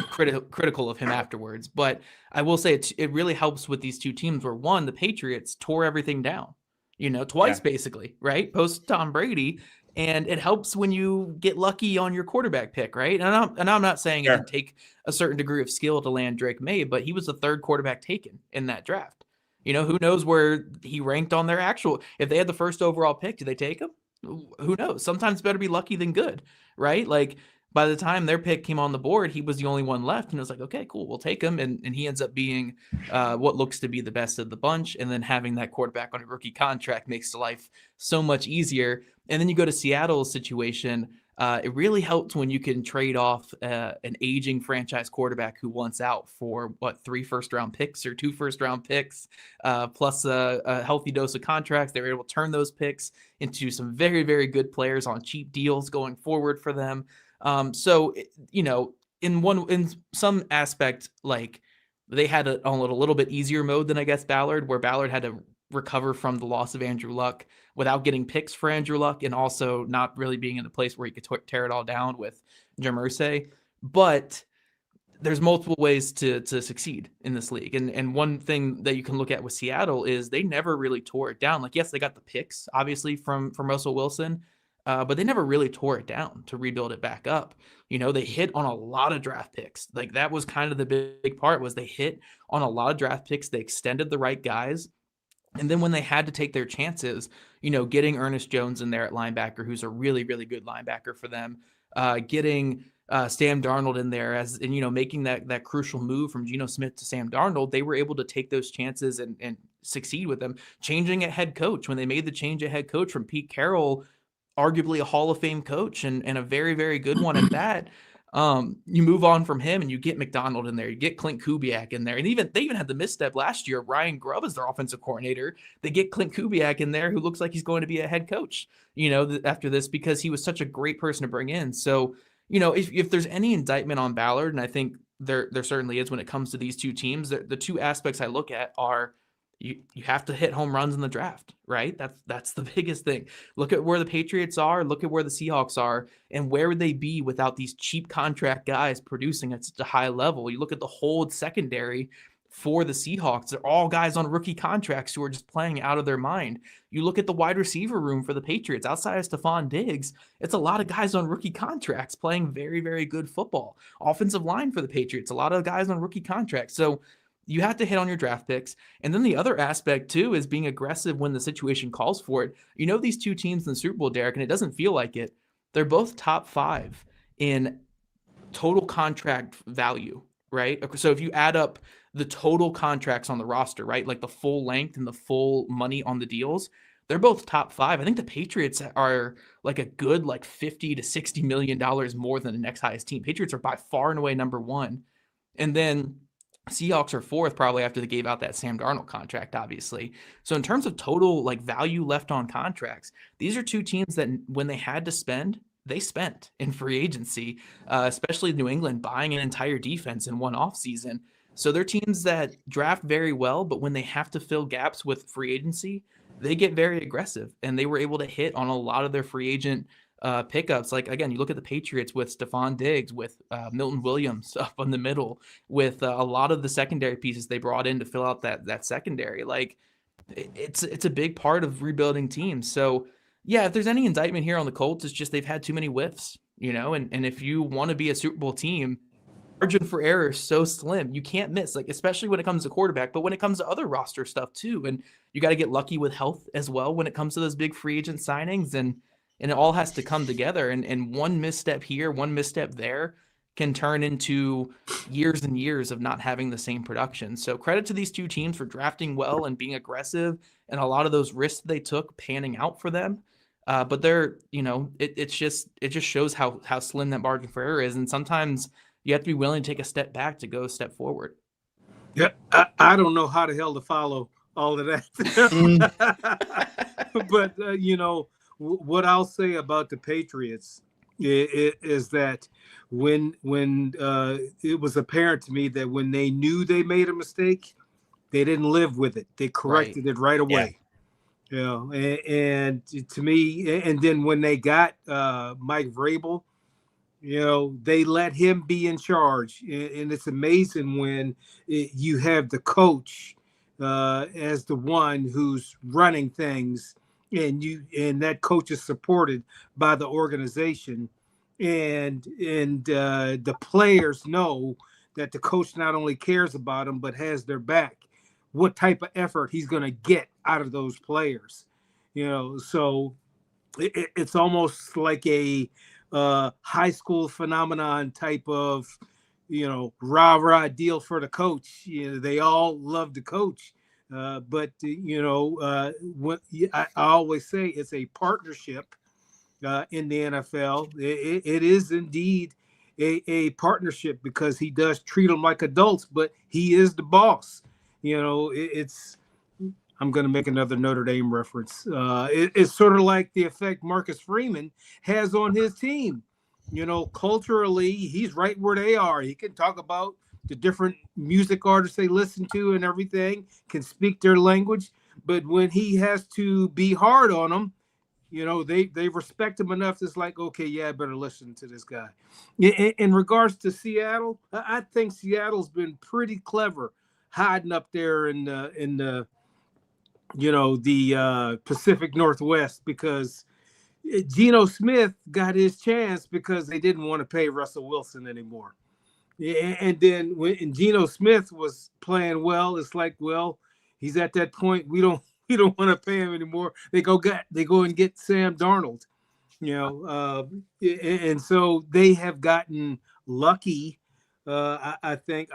B: critical of him afterwards. But I will say it really helps with these two teams where, one, the Patriots tore everything down. Twice basically, right? Post Tom Brady. And it helps when you get lucky on your quarterback pick, right? And I'm not saying it didn't take a certain degree of skill to land Drake May, but he was the third quarterback taken in that draft. Who knows where he ranked on their actual, if they had the first overall pick, did they take him? Who knows? Sometimes better be lucky than good, right? Like, by the time their pick came on the board, he was the only one left. And it was like, okay, cool, we'll take him. And he ends up being what looks to be the best of the bunch. And then having that quarterback on a rookie contract makes life so much easier. And then you go to Seattle's situation. It really helps when you can trade off an aging franchise quarterback who wants out for 3 first-round picks or 2 first-round picks, plus a healthy dose of contracts. They were able to turn those picks into some very, very good players on cheap deals going forward for them. So, in some aspect, like, they had it on a little bit easier mode than I guess Ballard, where Ballard had to recover from the loss of Andrew Luck without getting picks for Andrew Luck, and also not really being in a place where he could tear it all down with Jamersay. But there's multiple ways to succeed in this league. And one thing that you can look at with Seattle is they never really tore it down. Like, yes, they got the picks, obviously, from Russell Wilson, but they never really tore it down to rebuild it back up. They hit on a lot of draft picks. Like, that was kind of the big part, was they hit on a lot of draft picks. They extended the right guys. And then when they had to take their chances, getting Ernest Jones in there at linebacker, who's a really, really good linebacker for them, getting Sam Darnold in there and making that crucial move from Geno Smith to Sam Darnold, they were able to take those chances and succeed with them. Changing a head coach, when they made the change at head coach from Pete Carroll, arguably a Hall of Fame coach and a very, very good one at that. You move on from him and you get McDonald in there, you get Clint Kubiak in there. And they even had the misstep last year. Ryan Grubb is their offensive coordinator. They get Clint Kubiak in there, who looks like he's going to be a head coach, after this, because he was such a great person to bring in. So, if there's any indictment on Ballard, and I think there certainly is when it comes to these two teams, the two aspects I look at are, you have to hit home runs in the draft, right? That's the biggest thing. Look at where the Patriots are, look at where the Seahawks are, and where would they be without these cheap contract guys producing at such a high level? You look at the whole secondary for the Seahawks, they're all guys on rookie contracts who are just playing out of their mind. You look at the wide receiver room for the Patriots, outside of Stephon Diggs, it's a lot of guys on rookie contracts playing very, very good football. Offensive line for the Patriots, a lot of guys on rookie contracts. So you have to hit on your draft picks. And then the other aspect, too, is being aggressive when the situation calls for it. These two teams in the Super Bowl, Derek, and it doesn't feel like it, they're both top 5 in total contract value, right? So if you add up the total contracts on the roster, right, like the full length and the full money on the deals, they're both top 5. I think the Patriots are like a good $50 to $60 million more than the next highest team. Patriots are by far and away number 1. And then Seahawks are 4th, probably after they gave out that Sam Darnold contract, obviously. So in terms of total value left on contracts, these are two teams that when they had to spend, they spent in free agency, especially New England buying an entire defense in one offseason. So they're teams that draft very well, but when they have to fill gaps with free agency, they get very aggressive. And they were able to hit on a lot of their free agent pickups. Like, again, you look at the Patriots with Stephon Diggs, with Milton Williams up in the middle, with a lot of the secondary pieces they brought in to fill out that secondary. Like, it's a big part of rebuilding teams. So yeah, if there's any indictment here on the Colts, it's just they've had too many whiffs, and if you want to be a Super Bowl team, margin for error is so slim. You can't miss, like, especially when it comes to quarterback, but when it comes to other roster stuff too. And you got to get lucky with health as well when it comes to those big free agent signings. And it all has to come together. And one misstep here, one misstep there can turn into years and years of not having the same production. So credit to these two teams for drafting well and being aggressive, and a lot of those risks they took panning out for them. But they're, it just shows how slim that margin for error is. And sometimes you have to be willing to take a step back to go a step forward.
C: Yeah, I don't know how the hell to follow all of that. But, what I'll say about the Patriots is that when it was apparent to me that when they knew they made a mistake, they didn't live with it. They corrected it right away. Yeah. And to me, and then when they got Mike Vrabel, they let him be in charge. And it's amazing when you have the coach as the one who's running things, and that coach is supported by the organization, and the players know that the coach not only cares about them but has their back. What type of effort he's going to get out of those players, so it's almost like a high school phenomenon type of, rah-rah deal for the coach. They all love the coach. But what I always say, it's a partnership in the NFL. It is indeed a partnership, because he does treat them like adults, but he is the boss. I'm going to make another Notre Dame reference. It's sort of like the effect Marcus Freeman has on his team. Culturally, he's right where they are. He can talk about the different music artists they listen to and everything, can speak their language. But when he has to be hard on them, they respect him enough. It's like, okay, yeah, I better listen to this guy. In regards to Seattle, I think Seattle's been pretty clever hiding up there in the Pacific Northwest, because Geno Smith got his chance because they didn't want to pay Russell Wilson anymore. And then when Geno Smith was playing well, it's like, well, he's at that point. We don't want to pay him anymore. They go and get Sam Darnold, and so they have gotten lucky. I think,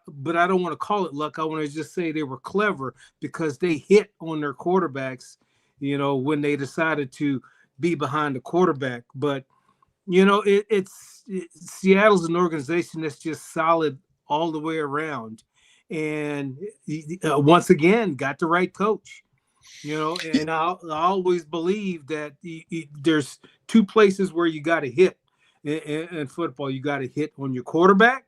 C: but I don't want to call it luck. I want to just say they were clever, because they hit on their quarterbacks, when they decided to be behind the quarterback. But, Seattle's an organization that's just solid all the way around. And once again, got the right coach, and I always believe that there's two places where you got to hit in football. You got to hit on your quarterback.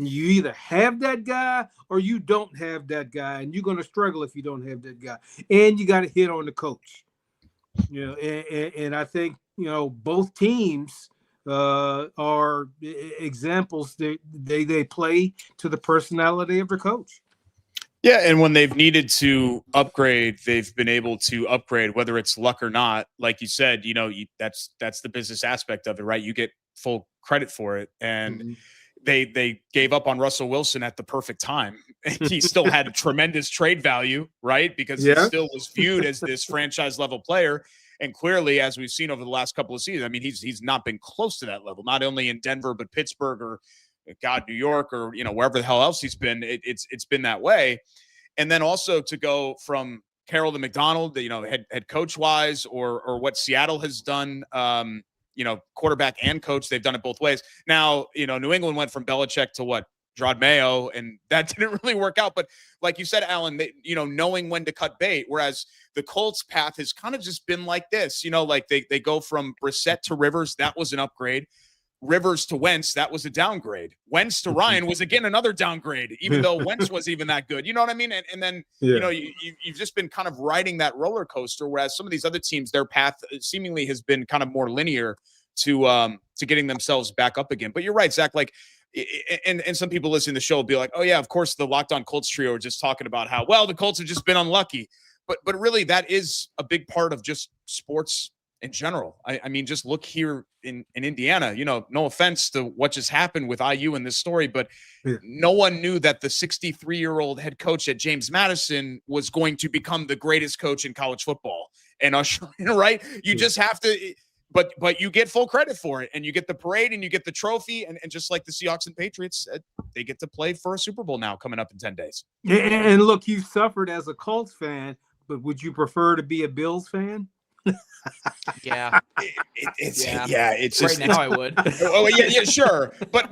C: You either have that guy or you don't have that guy, and you're going to struggle if you don't have that guy. And you got to hit on the coach. And I think, both teams are examples. They play to the personality of their coach.
A: Yeah, and when they've needed to upgrade, they've been able to upgrade, whether it's luck or not. Like you said, that's the business aspect of it, right? You get full credit for it. And they gave up on Russell Wilson at the perfect time. He still had a tremendous trade value, right? Because he still was viewed as this franchise level player. And clearly, as we've seen over the last couple of seasons, I mean, he's not been close to that level, not only in Denver, but Pittsburgh, or New York, or, wherever the hell else he's been. It's been that way. And then also to go from Carroll to McDonald, head coach wise, or what Seattle has done, quarterback and coach, they've done it both ways. Now, New England went from Belichick to what? Gerard Mayo, and that didn't really work out. But like you said, Alan, knowing when to cut bait, whereas the Colts path has kind of just been like this, like they go from Brissett to Rivers. That was an upgrade. Rivers to Wentz, that was a downgrade. Wentz to Ryan was, again, another downgrade, even though Wentz was even that good. You know what I mean? And then, you've just been kind of riding that roller coaster, whereas some of these other teams, their path seemingly has been kind of more linear to getting themselves back up again. But you're right, Zach, like, and some people listening to the show will be like, oh yeah, of course the Locked On Colts trio are just talking about how, well, the Colts have just been unlucky. But really, that is a big part of just sports in general. I mean, just look here in Indiana, no offense to what just happened with IU in this story, but no one knew that the 63-year-old head coach at James Madison was going to become the greatest coach in college football. And right? You just have to, but you get full credit for it, and you get the parade and you get the trophy. And just like the Seahawks and Patriots, they get to play for a Super Bowl now coming up in 10 days.
C: And look, you suffered as a Colts fan, but would you prefer to be a Bills fan?
B: Yeah,
A: it's
B: right now I would.
A: Oh yeah, sure. But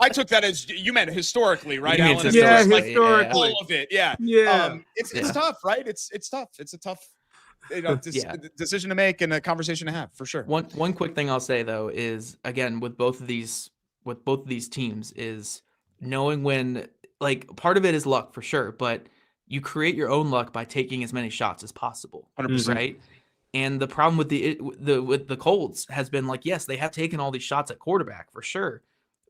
A: I took that as you meant historically, right, Alan?
C: Historically.
A: All of it. Yeah. It's tough, right? It's tough. It's a tough decision to make and a conversation to have, for sure.
B: One quick thing I'll say though is, again, with both of these teams, is knowing when, like, part of it is luck for sure, but you create your own luck by taking as many shots as possible.
A: 100%.
B: Right? And the problem with the Colts has been, like, yes, they have taken all these shots at quarterback for sure,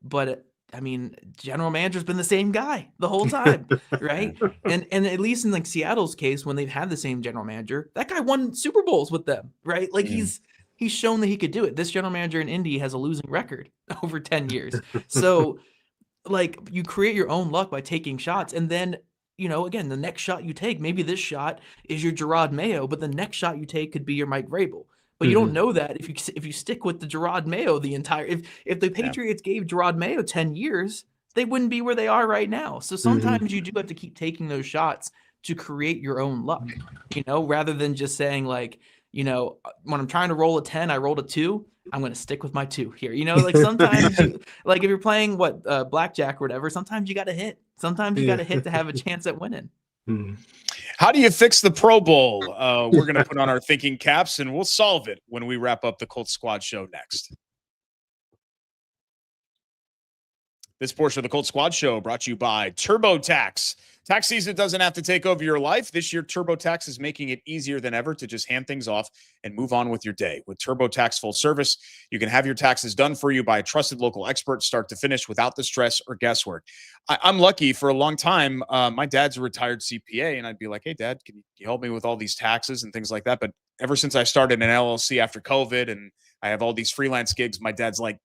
B: but I mean, general manager's been the same guy the whole time, right? And at least in like Seattle's case, when they've had the same general manager, that guy won Super Bowls with them, right? Like he's shown that he could do it. This general manager in Indy has a losing record over 10 years. So like, you create your own luck by taking shots, and then, again, the next shot you take, maybe this shot is your Gerard Mayo, but the next shot you take could be your Mike Vrabel. But you don't know that if you stick with the Gerard Mayo the entire. If the Patriots gave Gerard Mayo 10 years, they wouldn't be where they are right now. So sometimes you do have to keep taking those shots to create your own luck, rather than just saying, like, when I'm trying to roll a 10, I rolled a 2. I'm going to stick with my 2 here. Like sometimes, like if you're playing blackjack or whatever, sometimes you got to hit. Sometimes you got to hit to have a chance at winning.
A: How do you fix the Pro Bowl? We're going to put on our thinking caps, and we'll solve it when we wrap up the Colts Squad show next. This portion of the Colts Squad show brought to you by TurboTax. Tax season doesn't have to take over your life. This year, TurboTax is making it easier than ever to just hand things off and move on with your day. With TurboTax Full Service, you can have your taxes done for you by a trusted local expert start to finish without the stress or guesswork. I'm lucky. For a long time, my dad's a retired CPA, and I'd be like, hey, Dad, can you help me with all these taxes and things like that? But ever since I started an LLC after COVID and I have all these freelance gigs, my dad's like,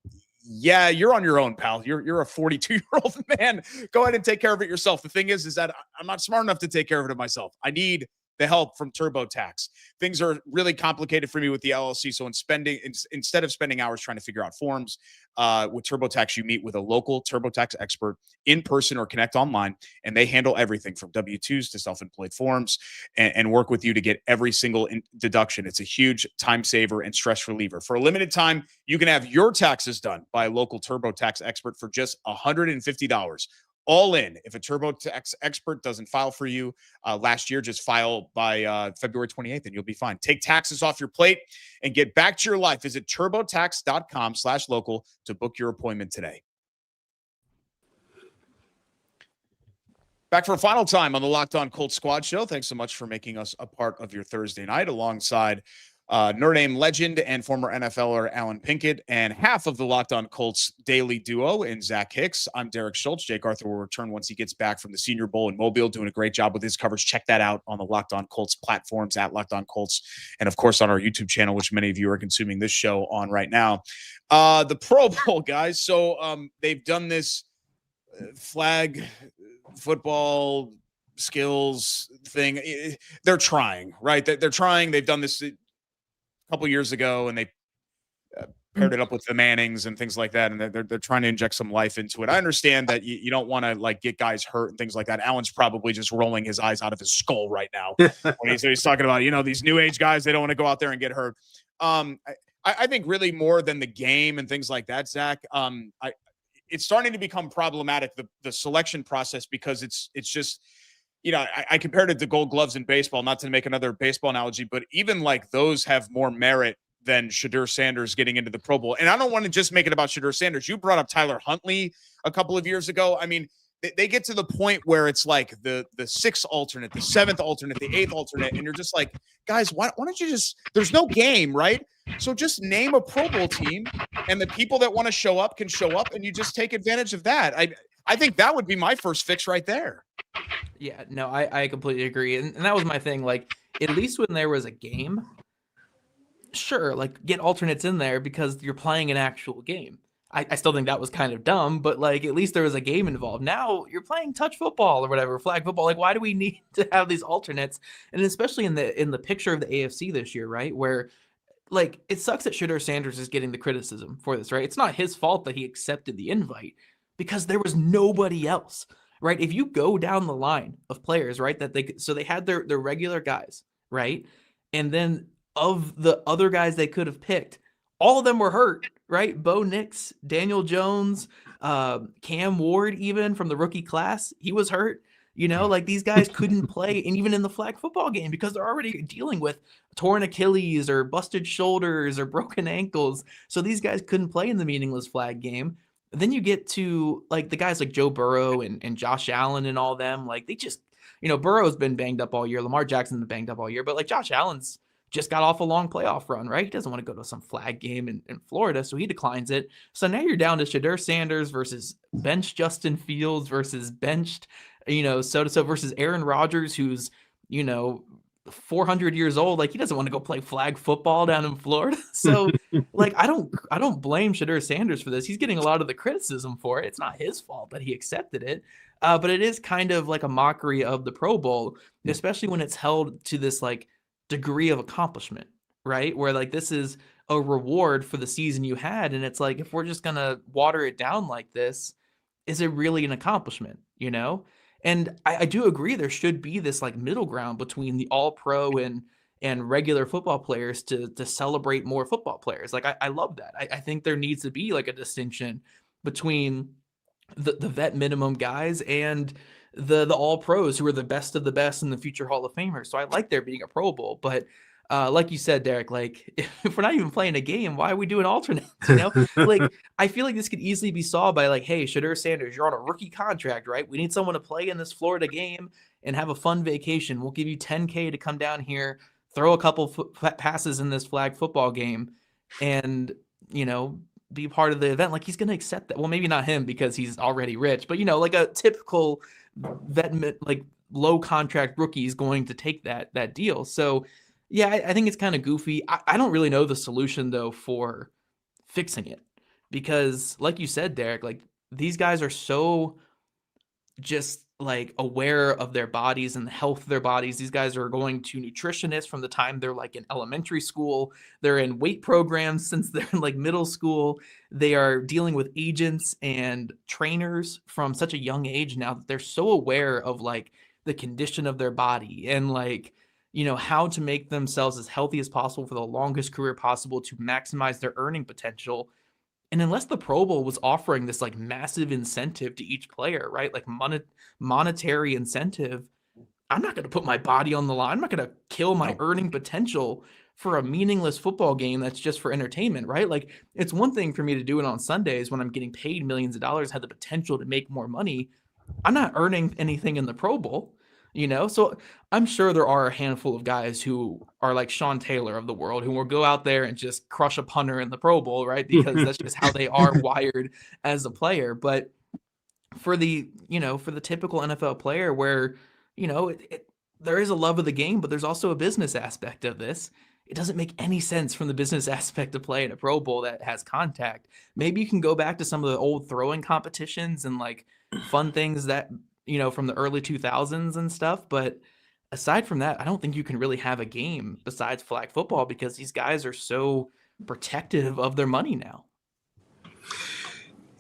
A: yeah, you're on your own, pal. You're a 42-year-old man. Go ahead and take care of it yourself. The thing is that I'm not smart enough to take care of it myself. I need the help from TurboTax. Things are really complicated for me with the LLC. So instead of spending hours trying to figure out forms, with TurboTax, you meet with a local TurboTax expert in person or connect online, and they handle everything from W-2s to self-employed forms and work with you to get every single deduction. It's a huge time saver and stress reliever. For a limited time, you can have your taxes done by a local TurboTax expert for just $150. All in. If a TurboTax expert doesn't file for you last year, just file by February 28th and you'll be fine. Take taxes off your plate and get back to your life. Visit turbotax.com/local to book your appointment today. Back for a final time on the Locked On Colts Squad show. Thanks so much for making us a part of your Thursday night alongside Notre Dame legend and former NFLer Alan Pinkett, and half of the Locked On Colts daily duo in Zach Hicks. I'm Derek Schultz. Jake Arthur will return once he gets back from the Senior Bowl in Mobile, doing a great job with his coverage. Check that out on the Locked On Colts platforms at Locked On Colts, and of course on our YouTube channel, which many of you are consuming this show on right now. The Pro Bowl, guys. So they've done this flag football skills thing. They're trying, right? They're trying. They've done this couple years ago, and they paired it up with the Mannings and things like that, and they're trying to inject some life into it. I understand that you don't want to like get guys hurt and things like that. Alan's probably just rolling his eyes out of his skull right now when he's talking about these new age guys. They don't want to go out there and get hurt. I think really more than the game and things like that, Zach. It's starting to become problematic, the selection process, because it's just. I compared it to Gold Gloves in baseball, not to make another baseball analogy, but even like those have more merit than Shedeur Sanders getting into the Pro Bowl. And I don't want to just make it about Shedeur Sanders. You brought up Tyler Huntley a couple of years ago. I mean, they get to the point where it's like the 6th alternate, the 7th alternate, the 8th alternate, and you're just like, guys, why don't you just – there's no game, right? So just name a Pro Bowl team, and the people that want to show up can show up, and you just take advantage of that. I think that would be my first fix right there.
B: Yeah, no, I completely agree. And that was my thing. Like, at least when there was a game, sure, like get alternates in there because you're playing an actual game. I still think that was kind of dumb, but like at least there was a game involved. Now you're playing touch football or whatever, flag football. Like, why do we need to have these alternates? And especially in the picture of the AFC this year, right? Where like it sucks that Shedeur Sanders is getting the criticism for this, right? It's not his fault that he accepted the invite because there was nobody else, right? If you go down the line of players, right, that they had their regular guys, right? And then of the other guys they could have picked, all of them were hurt, right? Bo Nix, Daniel Jones, Cam Ward, even from the rookie class, he was hurt. You know, like these guys couldn't play, and even in the flag football game because they're already dealing with torn Achilles or busted shoulders or broken ankles. So these guys couldn't play in the meaningless flag game. Then you get to like the guys like Joe Burrow and Josh Allen and all them. Like they just, you know, Burrow's been banged up all year. Lamar Jackson's been banged up all year, but like Josh Allen's just got off a long playoff run, right? He doesn't want to go to some flag game in Florida, so he declines it. So now you're down to Shedeur Sanders versus bench Justin Fields versus benched, you know, so versus Aaron Rodgers, who's, you know, 400 years old. Like he doesn't want to go play flag football down in Florida. So like, I don't blame Shedeur Sanders for this. He's getting a lot of the criticism for it. It's not his fault that he accepted it. But it is kind of like a mockery of the Pro Bowl, especially when it's held to this like degree of accomplishment, right? Where like this is a reward for the season you had. And it's like, if we're just going to water it down like this, is it really an accomplishment, you know? And I do agree there should be this like middle ground between the all pro and regular football players to celebrate more football players. Like I love that. I think there needs to be like a distinction between the vet minimum guys and the all pros who are the best of the best and the future Hall of Famers. So I like there being a Pro Bowl, but like you said, Derek, like if we're not even playing a game, why are we doing alternates? You know, like I feel like this could easily be solved by like, hey, Shedeur Sanders, you're on a rookie contract, right? We need someone to play in this Florida game and have a fun vacation. We'll give you $10K to come down here, throw a couple passes in this flag football game, and you know, be part of the event. Like he's going to accept that. Well, maybe not him because he's already rich, but you know, like a typical vet, like low contract rookie is going to take that deal. So yeah, I think it's kind of goofy. I don't really know the solution though for fixing it because like you said, Derek, like these guys are so just like aware of their bodies and the health of their bodies. These guys are going to nutritionists from the time they're like in elementary school. They're in weight programs since they're in like middle school. They are dealing with agents and trainers from such a young age now that they're so aware of like the condition of their body and like, you know, how to make themselves as healthy as possible for the longest career possible to maximize their earning potential. And unless the Pro Bowl was offering this like massive incentive to each player, right? Like monetary incentive, I'm not going to put my body on the line. I'm not going to kill my earning potential for a meaningless football game that's just for entertainment, right? Like it's one thing for me to do it on Sundays when I'm getting paid millions of dollars, have the potential to make more money. I'm not earning anything in the Pro Bowl. You know, so I'm sure there are a handful of guys who are like Sean Taylor of the world who will go out there and just crush a punter in the Pro Bowl, right? Because that's just how they are wired as a player. But for the, you know, for the typical NFL player where, you know, there is a love of the game, but there's also a business aspect of this. It doesn't make any sense from the business aspect of playing a Pro Bowl that has contact. Maybe you can go back to some of the old throwing competitions and like fun things that, you know, from the early 2000s and stuff. But aside from that, I don't think you can really have a game besides flag football because these guys are so protective of their money now.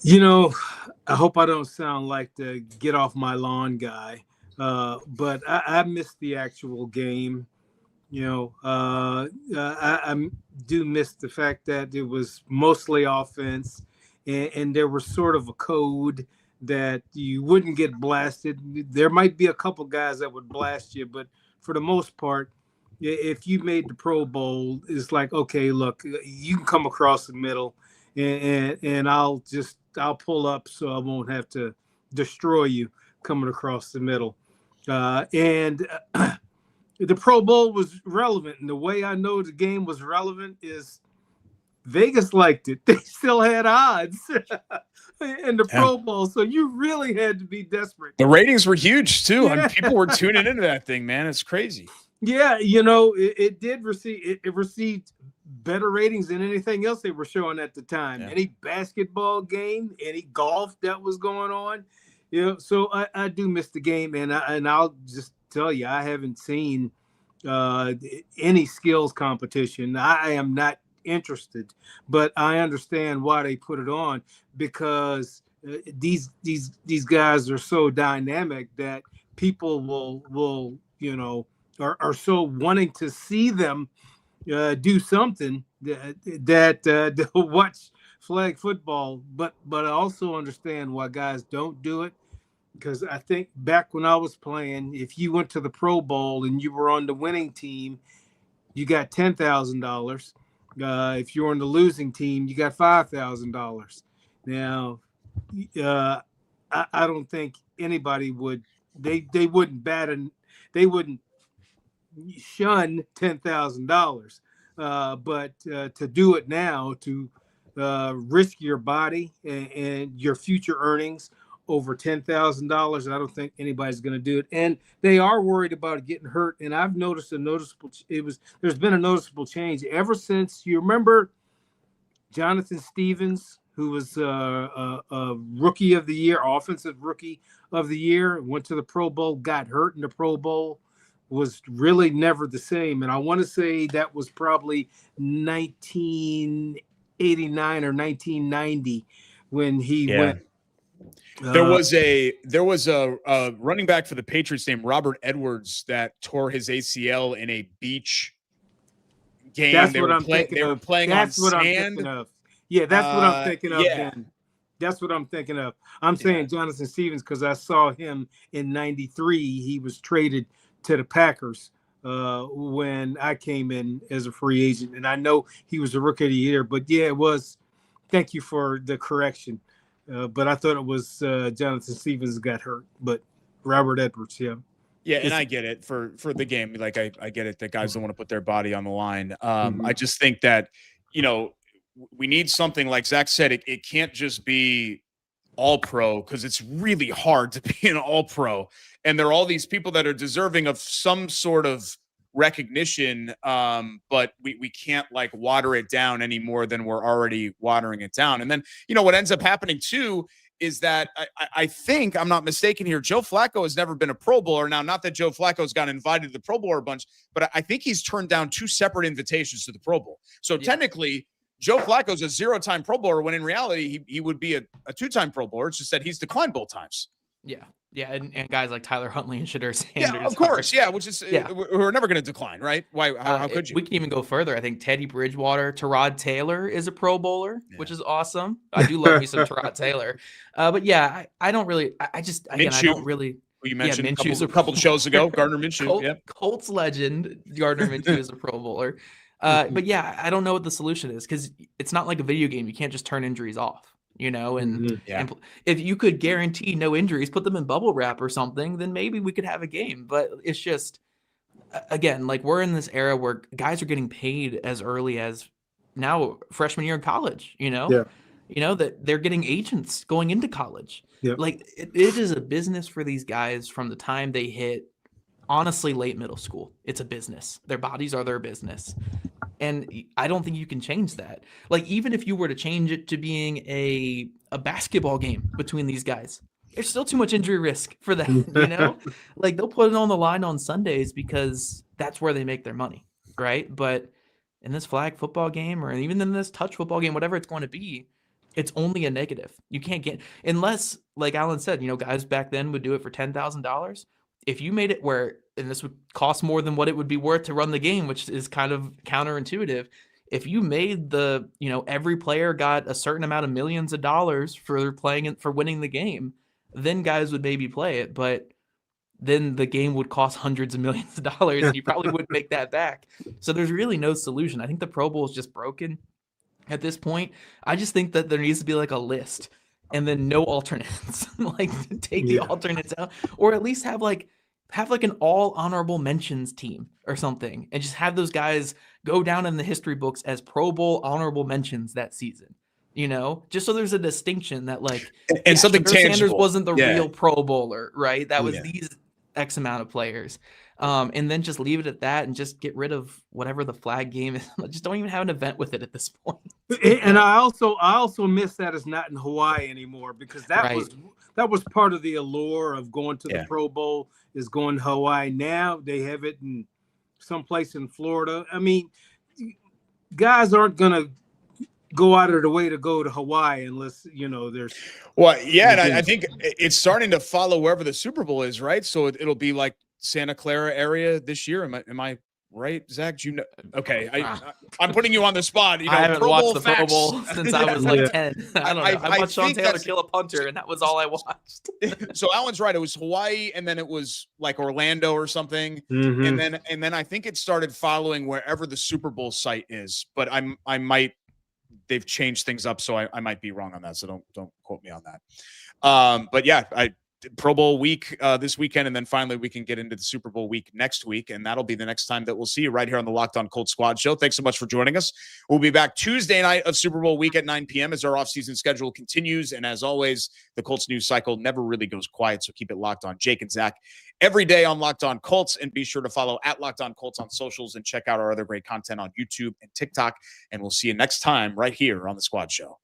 C: You know, I hope I don't sound like the get off my lawn guy, but I missed the actual game. You know, I do miss the fact that it was mostly offense and there was sort of a code that you wouldn't get blasted. There might be a couple guys that would blast you, but for the most part, if you made the Pro Bowl, it's like, okay, look, you can come across the middle and I'll pull up so I won't have to destroy you coming across the middle. And the Pro Bowl was relevant. And the way I know the game was relevant is Vegas liked it. They still had odds in the Pro Bowl, so you really had to be desperate.
A: The ratings were huge too. I mean, people were tuning into that thing, man. It's crazy.
C: Yeah, you know, it did receive. It received better ratings than anything else they were showing at the time.
A: Yeah.
C: Any basketball game, any golf that was going on. So I do miss the game, and I'll just tell you, I haven't seen any skills competition. I am not interested, but I understand why they put it on, because these guys are so dynamic that people will are so wanting to see them do something that they'll watch flag football, but I also understand why guys don't do it, because I think back when I was playing, if you went to the Pro Bowl and you were on the winning team, you got $10,000. If you're on the losing team, you got $5,000. Now, I don't think anybody would. They wouldn't they wouldn't shun $10,000. But to do it now, to risk your body and your future earnings over $10,000, I don't think anybody's going to do it. And they are worried about getting hurt. And I've noticed there's been a noticeable change ever since, you remember Jonathan Stevens, who was a rookie of the year, offensive rookie of the year, went to the Pro Bowl, got hurt in the Pro Bowl, was really never the same. And I want to say that was probably 1989 or 1990 when he went.
A: There was a running back for the Patriots named Robert Edwards that tore his ACL in a beach game.
C: They were playing on
A: sand.
C: I'm thinking of. Yeah, that's what I'm thinking of. Then. That's what I'm thinking of. I'm saying Jonathan Stevens because I saw him in '93. He was traded to the Packers when I came in as a free agent, and I know he was a rookie of the year. But yeah, it was. Thank you for the correction. But I thought it was Jonathan Stevens got hurt, but Robert Edwards, yeah.
A: Yeah, and I get it for the game. Like I get it that guys don't want to put their body on the line. I just think that, we need something like Zach said. It can't just be all pro, because it's really hard to be an all pro. And there are all these people that are deserving of some sort of recognition, but we can't like water it down any more than we're already watering it down. And then, what ends up happening too is that I think I'm not mistaken here, Joe Flacco has never been a Pro Bowler. Now, not that Joe Flacco's got invited to the Pro Bowler a bunch, but I think he's turned down 2 separate invitations to the Pro Bowl. So technically, Joe Flacco's a 0-time Pro Bowler, when in reality he would be a 2-time Pro Bowler. It's just that he's declined both times.
B: Yeah, and guys like Tyler Huntley and Shedeur Sanders.
A: Yeah, of course. Yeah, which is we're never going to decline, right? Why? How could you?
B: We can even go further. I think Teddy Bridgewater, Tyrod Taylor is a Pro Bowler, which is awesome. I do love me some Tyrod Taylor. But yeah, I don't really. I don't really.
A: You mentioned a couple shows ago, Gardner Minshew.
B: Colts legend Gardner Minshew is a Pro Bowler. But yeah, I don't know what the solution is, because it's not like a video game. You can't just turn injuries off. And if you could guarantee no injuries, put them in bubble wrap or something, then maybe we could have a game. But it's just, again, like we're in this era where guys are getting paid as early as now freshman year in college, that they're getting agents going into college. Like it is a business for these guys from the time they hit, honestly, late middle school. It's a business. Their bodies are their business. And I don't think you can change that. Like, even if you were to change it to being a basketball game between these guys, there's still too much injury risk for that, Like, they'll put it on the line on Sundays because that's where they make their money, right? But in this flag football game, or even in this touch football game, whatever it's going to be, it's only a negative. You can't get, unless, like Alan said, guys back then would do it for $10,000. If you made it where, and this would cost more than what it would be worth to run the game, which is kind of counterintuitive. If you made every player got a certain amount of millions of dollars for winning the game, then guys would maybe play it. But then the game would cost hundreds of millions of dollars, and you probably wouldn't make that back. So there's really no solution. I think the Pro Bowl is just broken at this point. I just think that there needs to be like a list, and then no alternates. Like, take the alternates out, or at least have an all honorable mentions team or something, and just have those guys go down in the history books as Pro Bowl honorable mentions that season. Just so there's a distinction that something tangible. Sanders wasn't the real Pro Bowler, right? That was X amount of players, and then just leave it at that and just get rid of whatever the flag game is. Just don't even have an event with it at this point.
C: And I also miss that it's not in Hawaii anymore, because that was part of the allure of going to the Pro Bowl, is going to Hawaii. Now they have it in someplace in Florida. I mean, guys aren't gonna go out of the way to go to Hawaii unless there's.
A: Well, yeah, and I think it's starting to follow wherever the Super Bowl is, right? So it'll be like Santa Clara area this year. Am I right, Zach? Do you know? Okay, I'm putting you on the spot.
B: I haven't watched the Pro Bowl since I was like 10. I don't know. I watched Sean Taylor kill a punter, and that was all I watched.
A: So Alan's right. It was Hawaii, and then it was like Orlando or something, and then I think it started following wherever the Super Bowl site is. But I might. They've changed things up, so I might be wrong on that. So don't quote me on that. But yeah, Pro Bowl week this weekend, and then finally we can get into the Super Bowl week next week, and that'll be the next time that we'll see you right here on the Locked On Colts Squad Show. Thanks so much for joining us. We'll be back Tuesday night of Super Bowl week at 9 p.m. as our offseason schedule continues, and as always, the Colts news cycle never really goes quiet, so keep it locked on Jake and Zach every day on Locked On Colts, and be sure to follow at Locked On Colts on socials and check out our other great content on YouTube and TikTok, and we'll see you next time right here on the Squad Show.